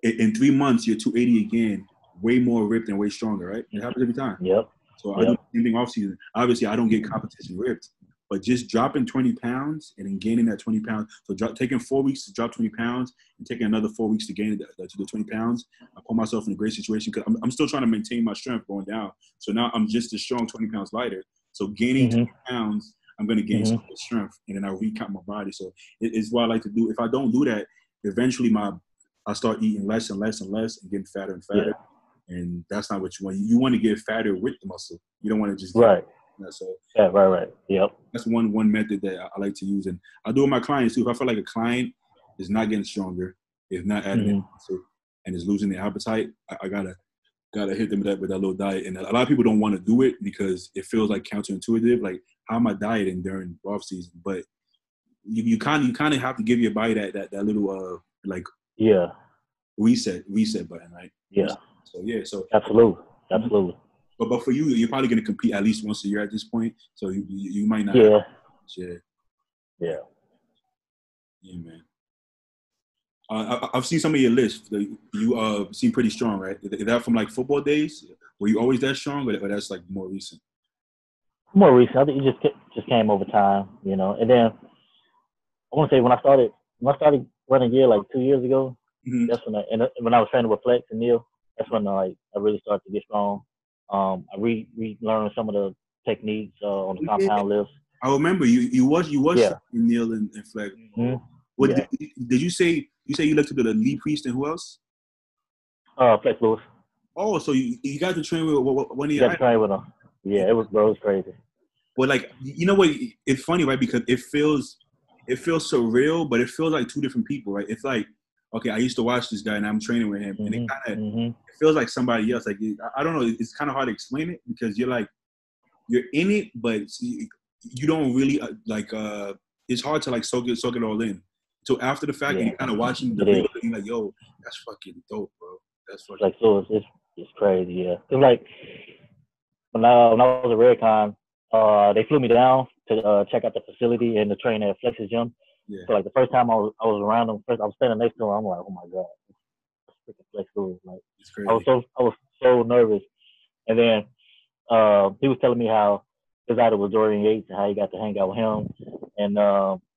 In 3 months, you're 280 again, way more ripped and way stronger, right? It happens every time. So I do the same thing off season. Obviously, I don't get competition ripped, but just dropping 20 pounds and then gaining that 20 pounds. So taking 4 weeks to drop 20 pounds and taking another 4 weeks to gain to the 20 pounds, I put myself in a great situation because I'm still trying to maintain my strength going down. So now I'm just as strong, 20 pounds lighter. So gaining 20 pounds, I'm gonna gain some strength, and then I recount my body. So it's what I like to do. If I don't do that, eventually I start eating less and less and less, and getting fatter and fatter. Yeah. And that's not what you want. You want to get fatter with the muscle. You don't want to just
right.
So
right. Yep.
That's one method that I like to use, and I do with my clients too. If I feel like a client is not getting stronger, is not adding any muscle, and is losing their appetite, I gotta hit them with that little diet. And a lot of people don't want to do it because it feels like counterintuitive. Like, how am I dieting during off season? But you kind of have to give your body that little reset button, right?
Yeah.
So
absolutely.
But for you, you're probably gonna compete at least once a year at this point. So you might not.
Yeah.
Yeah, man. I've seen some of your lists. You seem pretty strong, right? Is that from like football days? Were you always that strong, or that's like more recent?
More recent. I think it just came over time, And then I want to say when I started running gear like 2 years ago, that's when I was training with Flex and Neil. That's when I really started to get strong. I relearned some of the techniques on the compound lifts.
I remember you was Neil and Flex. What did you say? You say you looked at the Lee Priest and who else?
Flex Lewis.
Oh, so you got to train with one of your.
You got to train with him. Yeah, it was crazy.
Well, like, you know what? It's funny, right? Because it feels surreal, but it feels like two different people, right? It's like, okay, I used to watch this guy and I'm training with him, and it kind of it feels like somebody else. Like, I don't know. It's kind of hard to explain it because you're in it, but you don't really it's hard to like soak it all in. So after the fact, and you're kind of watching the video, and you're like, yo, that's fucking dope, bro. That's fucking
like, so it's crazy, yeah. It's like when I was at Redcon, they flew me down to check out the facility and to train at Flex's gym. Yeah. So like the first time I was around him, I was standing next to him. I'm like, oh my god, it's freaking Flex Lewis. Like, it's crazy. I was so nervous, and then he was telling me how his idol was Dorian Yates and how he got to hang out with him, and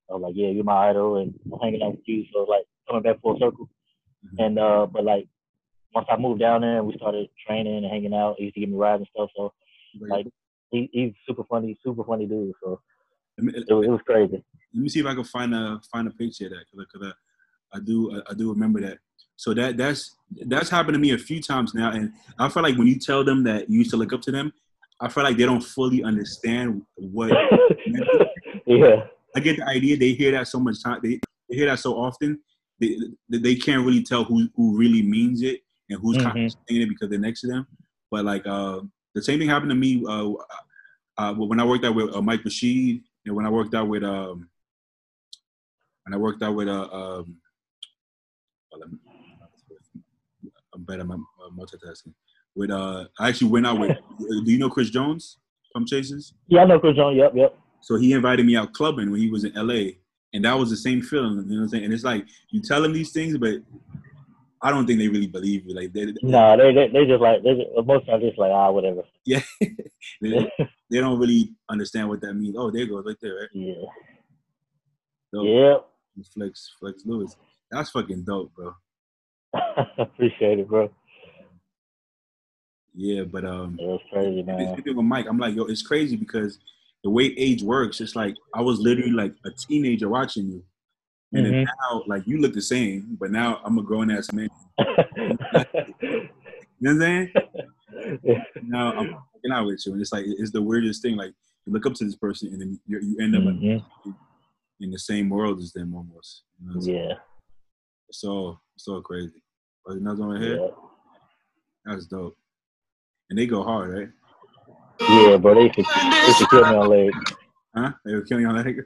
I was like, yeah, you're my idol, and I'm hanging out with you. So like coming back full circle, and but like once I moved down there and we started training and hanging out, he used to give me rides and stuff. So like he's super funny dude. So it was crazy.
Let me see if I can find a picture of that because I do remember that. So that's happened to me a few times now, and I feel like when you tell them that you used to look up to them, I feel like they don't fully understand what.
Yeah.
I get the idea. They hear that so much time. They hear that so often. They can't really tell who really means it and who's kind of saying it because they're next to them. But like the same thing happened to me when I worked out with Mike Rashid, and when I worked out with I'm better at multitasking. With I actually went out with. Do you know Chris Jones from Chasers?
Yeah, I know Chris Jones. Yep.
So he invited me out clubbing when he was in LA, and that was the same feeling. You know what I'm saying? And it's like you tell them these things, but I don't think they really believe you. Like they
just like most are just like whatever.
Yeah, they don't really understand what that means. Oh, there it goes right there, right?
Yeah.
So, Flex Lewis, that's fucking dope, bro.
Appreciate it, bro.
Yeah, but
it was crazy, man.
Speaking with Mike, I'm like, yo, it's crazy because the way age works, it's like I was literally like a teenager watching you, and then now, like, you look the same, but now I'm a grown ass man. You know what I'm saying? Now I'm hanging out with you, and it's like it's the weirdest thing. Like, you look up to this person, and then you end up like, in the same world as them almost. You know
yeah.
So crazy. But another one right here. Yeah. That's dope. And they go hard, right?
Yeah, bro. They used to kill me on leg.
Huh? They were killing you on leg?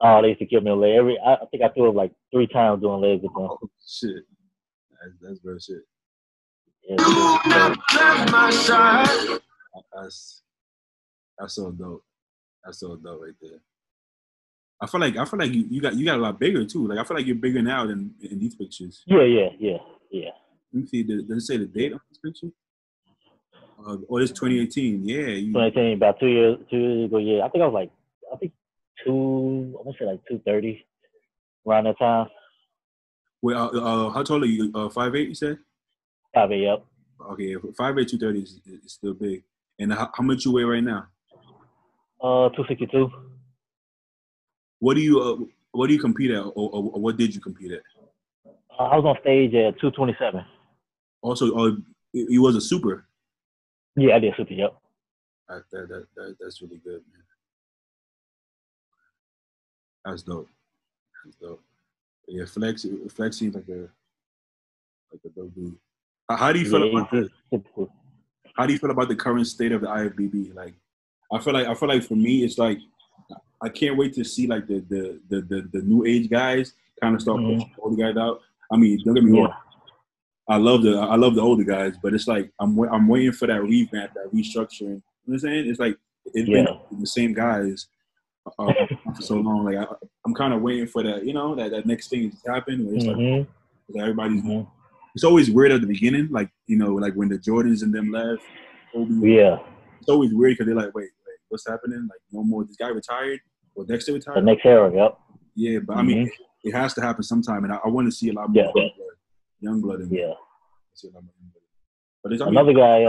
Oh, they used to kill me on leg. I think I threw up like 3 times doing legs with them.
Oh, shit. That's real shit.
Yeah,
that's so dope. That's so dope right there. I feel like you got a lot bigger too. Like, I feel like you're bigger now than in these pictures.
Yeah.
Let me see. Does it say the date on this picture? It's 2018. Yeah.
2018, about 2 years ago. Yeah, I think I was I want to say like 230 around that time.
Well, how tall are you? 5'8", you said?
5'8", yep.
Okay, 5'8", 230 is still big. And how much you weigh right now?
262.
What do you compete at, or what did you compete at?
I was on stage at 227.
Also, you was a super.
Yeah, I did super. Yep.
That's really good, man. That's dope. That's dope. Yeah, Flex seems like a dope dude. How do you feel about
cool.
How do you feel about the current state of the Ifbb? Like, I feel like for me, it's like I can't wait to see like the new age guys kind of start pushing the older guys out. I mean, don't get me wrong. I love the older guys, but it's like I'm waiting for that revamp, that restructuring. You know what I'm saying? It's like it's been the same guys for so long. Like I'm kind of waiting for that, that next thing to happen. Where it's like everybody's. It's always weird at the beginning, like like when the Jordans and them left.
Yeah.
It's always weird because they're like, wait, what's happening? Like no more. This guy retired, or Dexter retired.
The next era, yep.
Yeah, but I mean, it has to happen sometime, and I want to see a lot more young blood in there. But
another guy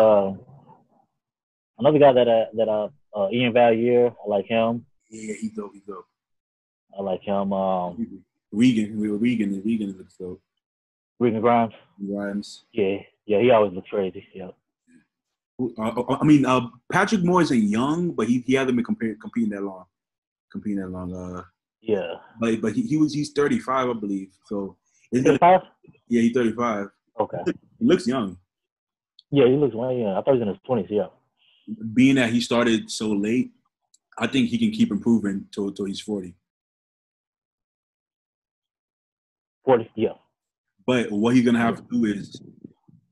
that Ian Valier, I like him.
Yeah, he's dope.
I like him.
Regan looks dope.
Regan Grimes. Yeah, he always looks crazy. Yeah.
I mean, Patrick Moore isn't young, but he hasn't been competing that long.
Yeah.
But he's 35, I believe. So
35?
Yeah, he's 35.
Okay.
He looks young.
Yeah, he looks young. I thought he was in his 20s. Yeah.
Being that he started so late, I think he can keep improving till he's 40.
40, yeah.
But what he's gonna have to do is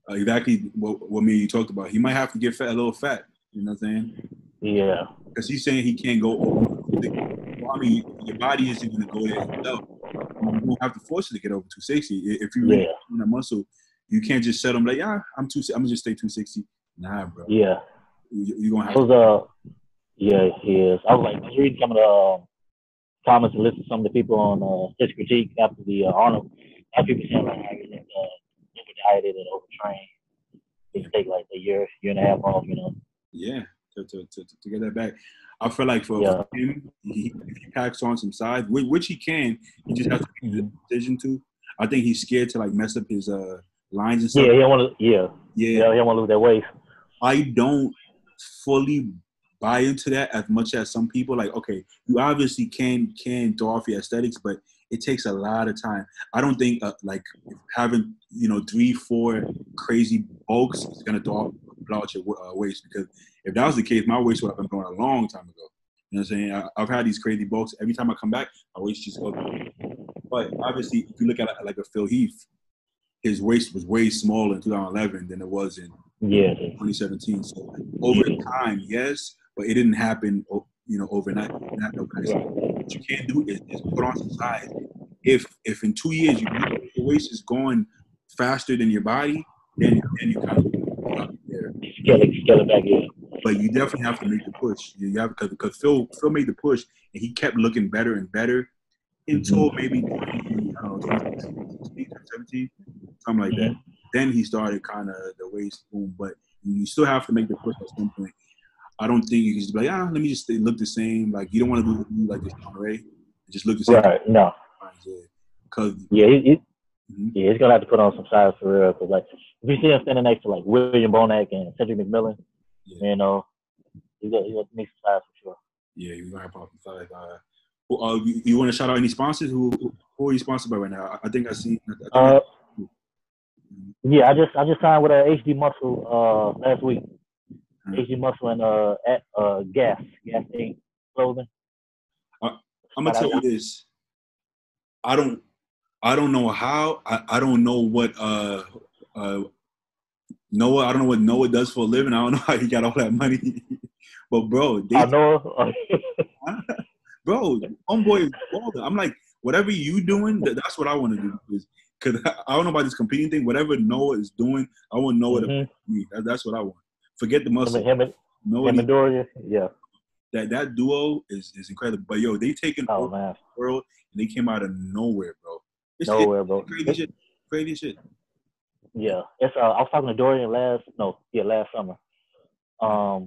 exactly what me and you talked about. He might have to get a little fat. You know what I'm saying?
Yeah.
Because he's saying he can't go over. I mean, your body isn't going to go there itself. You don't have to force it to get over 260. If you really want that muscle, you can't just settle like, I'm gonna just stay 260. Nah, bro.
Yeah.
You're gonna have to.
Yeah, he is. I was reading some of the comments and listening to some of the people on his critique after the Arnold. A lot of people saying like how he over-dieted and overtrained. It take like a year and a half off,
Yeah, to get that back. I feel like for him, if he packs on some size, which he can, he just has to make the decision to. I think he's scared to like mess up his lines and stuff.
Yeah, he don't want to. Yeah, he don't want to lose that weight.
I don't fully buy into that as much as some people. Like, okay, you obviously can throw off your aesthetics, but it takes a lot of time. I don't think like having 3-4 crazy bulks is gonna blow out your waist, because if that was the case, my waist would have been blown a long time ago. You know what I'm saying? I've had these crazy bulks. Every time I come back, my waist just goes. But obviously, if you look at like a Phil Heath, his waist was way smaller in 2011 than it was in 2017. So over time, yes, but it didn't happen, overnight. What you can't do is put on some size. If in 2 years your waist is going faster than your body, then you kind of there.
Scale it back in.
But you definitely have to make the push. You have because Phil made the push, and he kept looking better and better until maybe 2017, something like that. Then he started kind of the waist boom, but you still have to make the push at some point. I don't think you can just be like, let me just look the same. Like, you don't want to do like this Sean Ray. Just look the same.
Right, no. He's going to have to put on some size for real. Because, like, if you see him standing next to, like, William Bonac and Cedric McMillan, he's going to need some size for sure.
Yeah, he's going to have to pop some size. You want to shout out any sponsors? Who are you sponsored by right now? I think I see.
Yeah, I just signed with HD Muscle last week. HD Muscle and Gas Inc. clothing.
I'm gonna tell you this. I don't know how. I don't know what Noah. I don't know what Noah does for a living. I don't know how he got all that money. But bro, bro, homeboy is balling. I'm like, whatever you doing, that's what I want to do. Because I don't know about this competing thing. Whatever Noah is doing, I want Noah to beat me. That's what I want. Forget the muscle.
Him and Doria, yeah.
That duo is incredible. But yo, they taken over the world, and they came out of nowhere, bro.
Bro.
Crazy shit.
Yeah, I was talking to Dorian last summer. I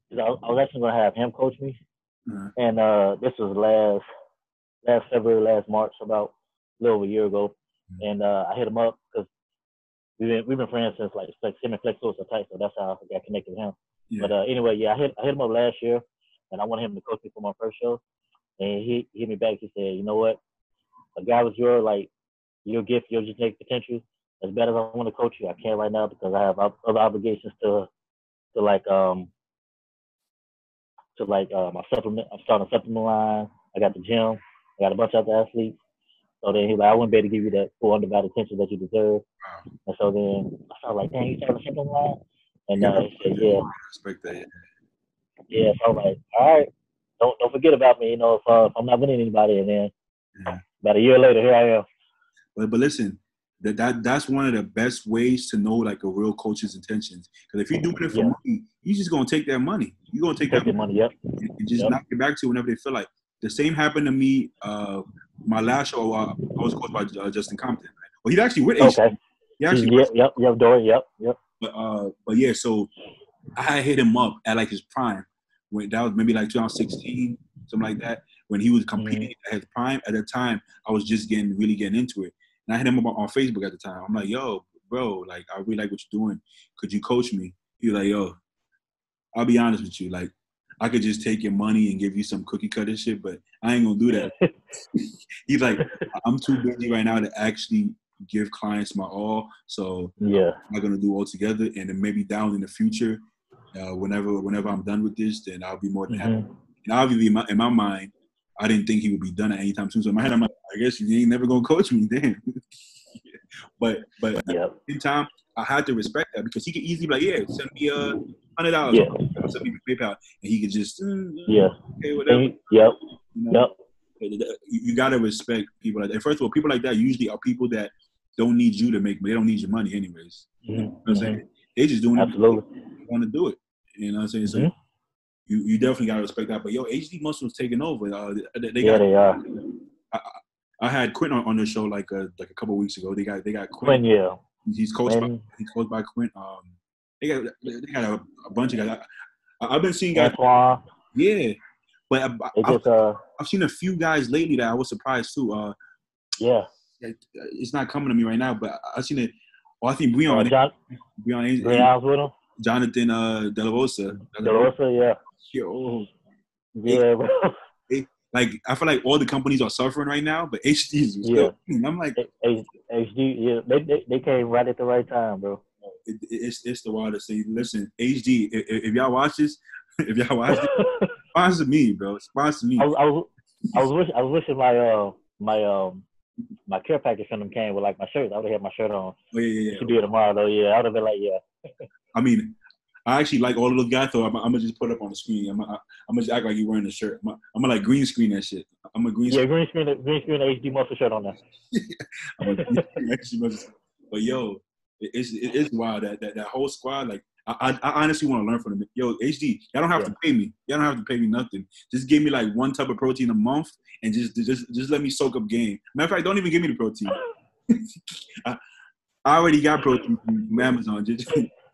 was actually gonna have him coach me, and this was last February, last March, about a little over a year ago, and I hit him up because we've been friends since like him and Flex was so tight, so that's how I got connected with him.
Yeah.
But anyway, yeah, I hit him up last year, and I wanted him to coach me for my first show, and he hit me back. He said, you know what, a guy with your gift, your genetic potential, as bad as I want to coach you, I can't right now because I have other obligations to my supplement. I'm starting a supplement line. I got the gym. I got a bunch of other athletes. So then he's like, I wouldn't be able to give you that full undivided attention that you deserve.
Wow.
And so then I started like, dang, you started a supplement line? And he said,
yeah. I respect that.
Yeah. So I'm like, all right, don't forget about me. You know, if I'm not winning anybody, and then about a year later, here I am.
But listen, that's one of the best ways to know like a real coach's intentions. Because if you're doing it for money, you're just gonna take that money. You're gonna take that money, and just knock it back to you whenever they feel like. The same happened to me. My last show, I was coached by Justin Compton. Right? Well, he's actually with HC.
Okay.
He actually
Yep.
But yeah, so I hit him up at like his prime. When that was maybe like 2016, something like that. When he was competing at his prime, at the time, I was just really getting into it. And I hit him up on Facebook at the time. I'm like, yo, bro, like, I really like what you're doing. Could you coach me? He was like, yo, I'll be honest with you. Like, I could just take your money and give you some cookie cutter shit, but I ain't going to do that. He's like, I'm too busy right now to actually give clients my all. So I'm not going to do all together. And then maybe down in the future, whenever I'm done with this, then I'll be more than happy. And obviously, in my mind, I didn't think he would be done at any time soon. So in my head, I'm like, I guess you ain't never gonna coach me, damn. But at the same time, I had to respect that because he could easily be like, yeah, send me $100, send me PayPal, and he could just okay, whatever. You gotta respect people like that. First of all, people like that usually are people that don't need you to make. They don't need your money anyways. You know what I'm saying? They just doing it because they want to do it. You know what I'm saying? So you definitely gotta respect that. But yo, HD Muscle's taking over. They are. I had Quint on the show like a couple of weeks ago. They got Quint. He's coached by Quint. They got a bunch of guys. I've been seeing guys. Yeah, but I've seen a few guys lately that I was surprised too. It's not coming to me right now, but I've seen it. Well, I think Breon
with him.
Jonathan De La Rosa.
Bro.
Like I feel like all the companies are suffering right now, but HD is still. I'm like
HD. They came right at the right time, bro.
It's the wild to say. Listen, HD. If y'all watch this, sponsor me, bro. Sponsor me.
I was wishing my care package from them came with like my shirt. I would have had my shirt on.
Oh, yeah.
Should do it tomorrow though. Yeah, I would have been like,
I mean, I actually like all of those guys, so I'm gonna just put it up on the screen. I'm gonna just act like you're wearing the shirt. I'm gonna like green screen that shit. I'm a green screen.
Green screen the HD Muscle shirt on there.
I'm a green screen HD Muscle. But yo, it's wild that whole squad. Like I honestly want to learn from them. Yo, HD, y'all don't have to pay me. Y'all don't have to pay me nothing. Just give me like one tub of protein a month and just let me soak up game. Matter of fact, don't even give me the protein. I already got protein from Amazon.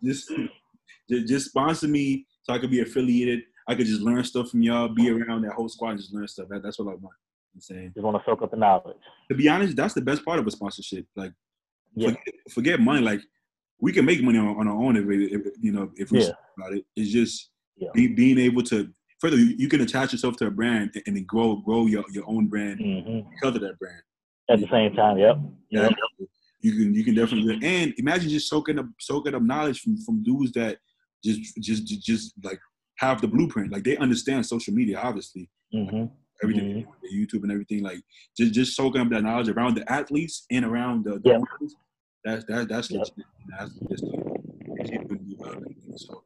Just sponsor me so I could be affiliated. I could just learn stuff from y'all, be around that whole squad, and just learn stuff. That's what I want. I'm saying.
Just want to soak up the knowledge.
To be honest, that's the best part of a sponsorship. Like, forget money. Like, we can make money on our own if we about it. It's just being able to further. You can attach yourself to a brand and then grow your own brand because of that brand.
At the same time,
You can definitely do it. And imagine just soaking up knowledge from dudes that just like have the blueprint. Like they understand social media, obviously. Like, everything, the YouTube and everything. Like just soaking up that knowledge around the athletes and around the owners. That's legit. That's so,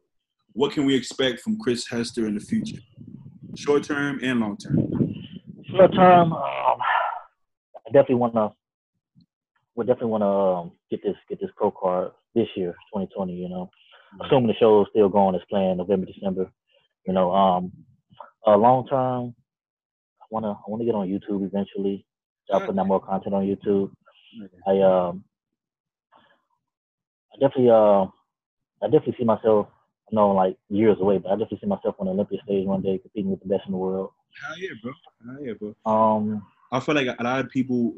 what can we expect from Chris Hester in the future, short term and long term?
Short term, I definitely want to get this pro card this year, 2020. You know, assuming the show is still going as planned, November, December. You know, long term, I want to get on YouTube eventually. Start putting out more content on YouTube. I definitely see myself. I know like years away, but I definitely see myself on the Olympia stage one day, competing with the best in the world.
Hell yeah, bro. I feel like a lot of people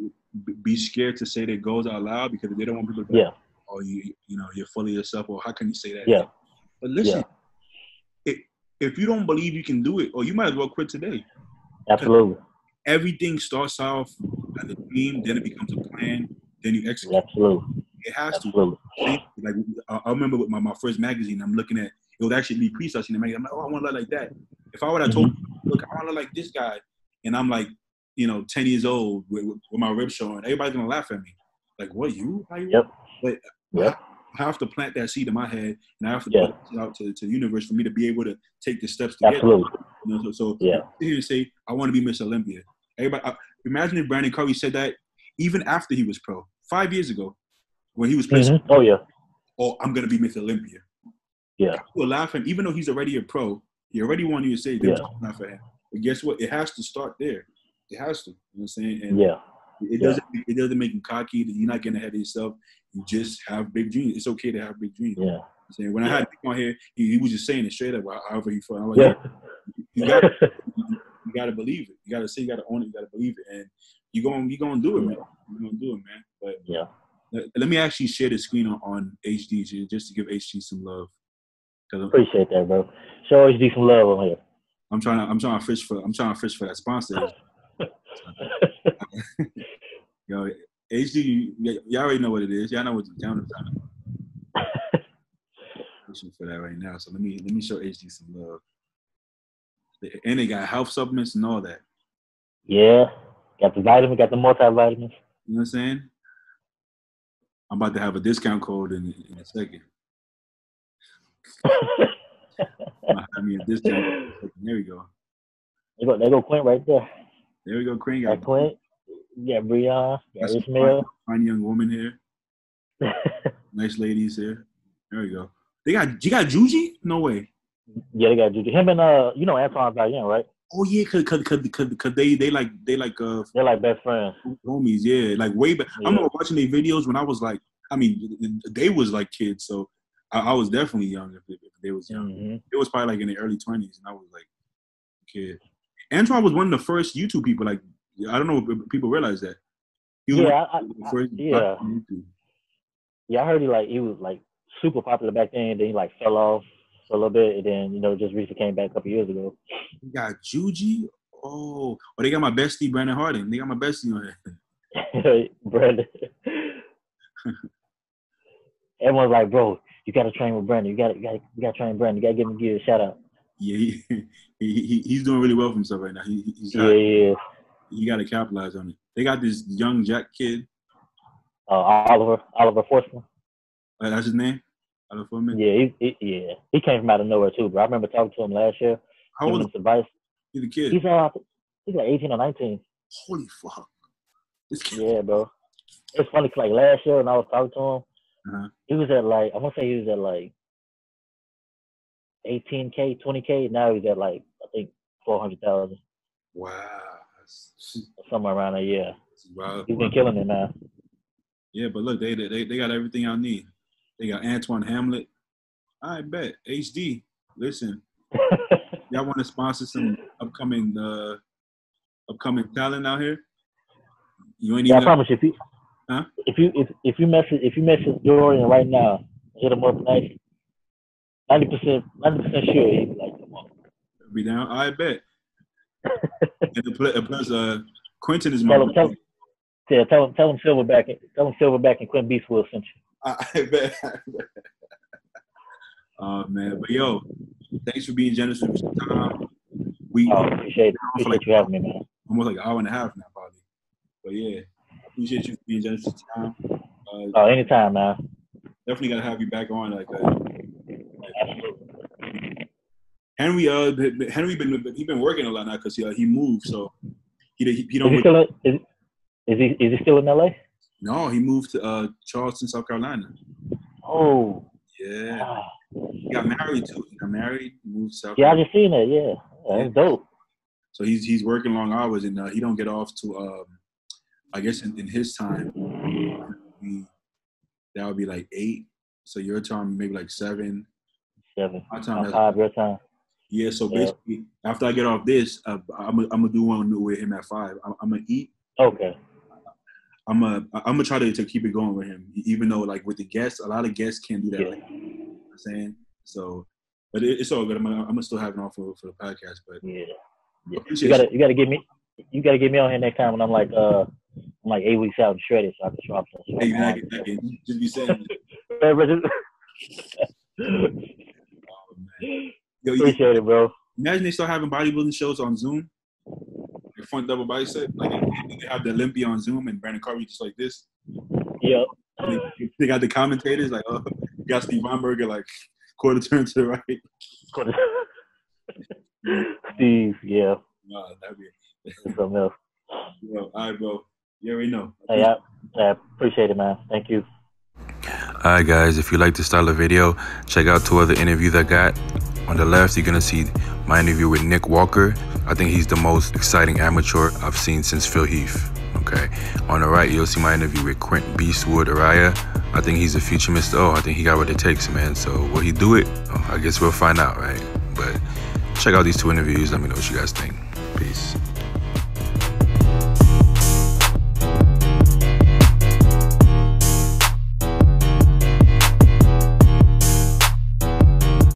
be scared to say their goals out loud because they don't want people to be like, oh, you know, you're full of yourself, or how can you say that?
Yeah.
But listen, if you don't believe you can do it, or you might as well quit today.
Absolutely.
Everything starts off as a dream, then it becomes a plan, then you execute.
Absolutely.
It has
Absolutely.
to. Like I remember with my first magazine, I'm looking at, it would actually be pre-such in the magazine. I'm like, oh, I want to look like that. If I would have told you, look, I want to look like this guy, and I'm like, you know, 10 years old with my ribs showing, everybody's gonna laugh at me. Like, what, you? How you?
Yep.
But I have to plant that seed in my head, and I have to put it out to the universe for me to be able to take the steps to get there. You know, so sit here and say, I want to be Miss Olympia. Everybody, imagine if Brandon Curry said that even after he was pro, 5 years ago, when he was playing. Oh, I'm gonna be Miss Olympia.
Yeah.
People laugh at him, even though he's already a pro. He already won USA. They're talking for him. But guess what? It has to start there. It has to. You know what I'm saying? And it doesn't make you cocky. You're not getting ahead of yourself. You just have big dreams. It's okay to have big dreams.
Yeah.
Saying when I had Nick on here, he was just saying it straight up. However he felt. I'm like, you gotta believe it. You gotta say, you gotta own it. You gotta believe it, and you're gonna do it, man. You're gonna do it, man. But let me actually share the screen on HD just to give HD some love.
Appreciate that, bro. Show HD some love on here.
I'm trying to fish for that sponsor. Yo, HD, y'all already know what it is. Y'all know what you're down fishing for that right now. So let me show HD some love. And they got health supplements and all that.
Yeah, got the vitamin, got the multivitamins.
You know what I'm saying? I'm about to have a discount code in a second. I mean, a discount. There we go.
There go Quint right there.
There we go, Quint.
Got Quint. Yeah, Brianna. Got Ishmael.
Fine young woman here. Nice ladies here. There we go. You got Juji? No way.
Yeah, they got Juji. Him and you know Antoine Valiant, right?
Oh yeah, cause they like
they're like best friends.
Homies, yeah. Like way back. I remember watching their videos when I was like, I mean, they was like kids, so I was definitely young if they was young. Mm-hmm. It was probably like in the early 20s, and I was like a kid. Antoine was one of the first YouTube people. Like, I don't know if people realize that. He was
Yeah, I heard he was like super popular back then. Then he like fell off for a little bit, and then just recently came back a couple years ago.
You got Juji. Oh, they got my bestie Brandon Harding. They got my bestie on
here. Brandon. Everyone's like, bro, you gotta train with Brandon. You gotta train Brandon. You gotta give a shout out.
Yeah, he's doing really well for himself right now. He's you gotta capitalize on it. They got this young Jack kid.
Oliver Forsman.
That's his name? Oliver Forsman?
Yeah, he came from out of nowhere too, bro. I remember talking to him last year.
How old is he?
Advice.
He's a kid.
He's like 18 or 19.
Holy fuck. This kid.
Yeah, bro. It's funny, cause like last year when I was talking to him, he was at like, I want to say he was at like 18K, 20K. Now he's at like, I think 400,000.
Wow.
Somewhere around there, yeah.
Wow.
He's been killing it now.
Yeah, but look, they got everything I need. They got Antoine Hamlet. I bet. HD. Listen. Y'all want to sponsor some upcoming talent out here? You ain't even.
I promise you. If you message Dorian right now, hit him up nice. 90% sure he'd be like, come on.
Be down. I bet. And plus, Quentin is my.
Tell him Silverback and Quentin Beastwood sent you.
I bet. Oh man, but yo, thanks for being generous with your time.
Appreciate you having me, man.
Almost like an hour and a half now, probably. But yeah, I appreciate you being generous with your time.
Anytime, man.
Definitely gotta have you back on.
Absolutely.
Henry been working a lot now because he moved, so he don't.
Is he still in LA?
No, he moved to Charleston, South Carolina.
Oh.
Yeah. Wow. He got married too. He got married, moved to South
Carolina. I just seen that. Yeah, that's dope.
So he's working long hours, and he don't get off to I guess in his time that would be like 8. So your time maybe like 7.
7.
My time.
5 your time.
Yeah. So basically, after I get off this, I'm gonna do one with him at 5. I'm gonna eat,
Okay.
I'm gonna try to keep it going with him, even though like with the guests, a lot of guests can't do that.
Yeah.
Like, you know what I'm saying so, but it's all good. I'm gonna still have it on for the podcast. But
Yeah.
appreciate
You gotta get me on here next time when I'm like 8 weeks out and shredded, so I can show up some
Exactly. Just be saying.
Oh,
man. Yo,
appreciate it, bro.
Imagine they start having bodybuilding shows on Zoom. Like front double bicep, like they have the Olympia on Zoom and Brandon Carvey just like this.
Yep.
They got the commentators like, oh, you got Steve Weinberger like quarter turn to the right.
Steve, yeah.
Nah, that'd be
something else.
All right, bro. You already know.
Hey, I appreciate it, man. Thank you.
Alright guys, if you like this style of video, check out 2 other interviews I got. On the left, you're gonna see my interview with Nick Walker. I think he's the most exciting amateur I've seen since Phil Heath. Okay. On the right, you'll see my interview with Quint Beastwood Araya. I think he's a future Mr. O. I think he got what it takes, man. So will he do it? Oh, I guess we'll find out, right? But check out these 2 interviews. Let me know what you guys think. Peace.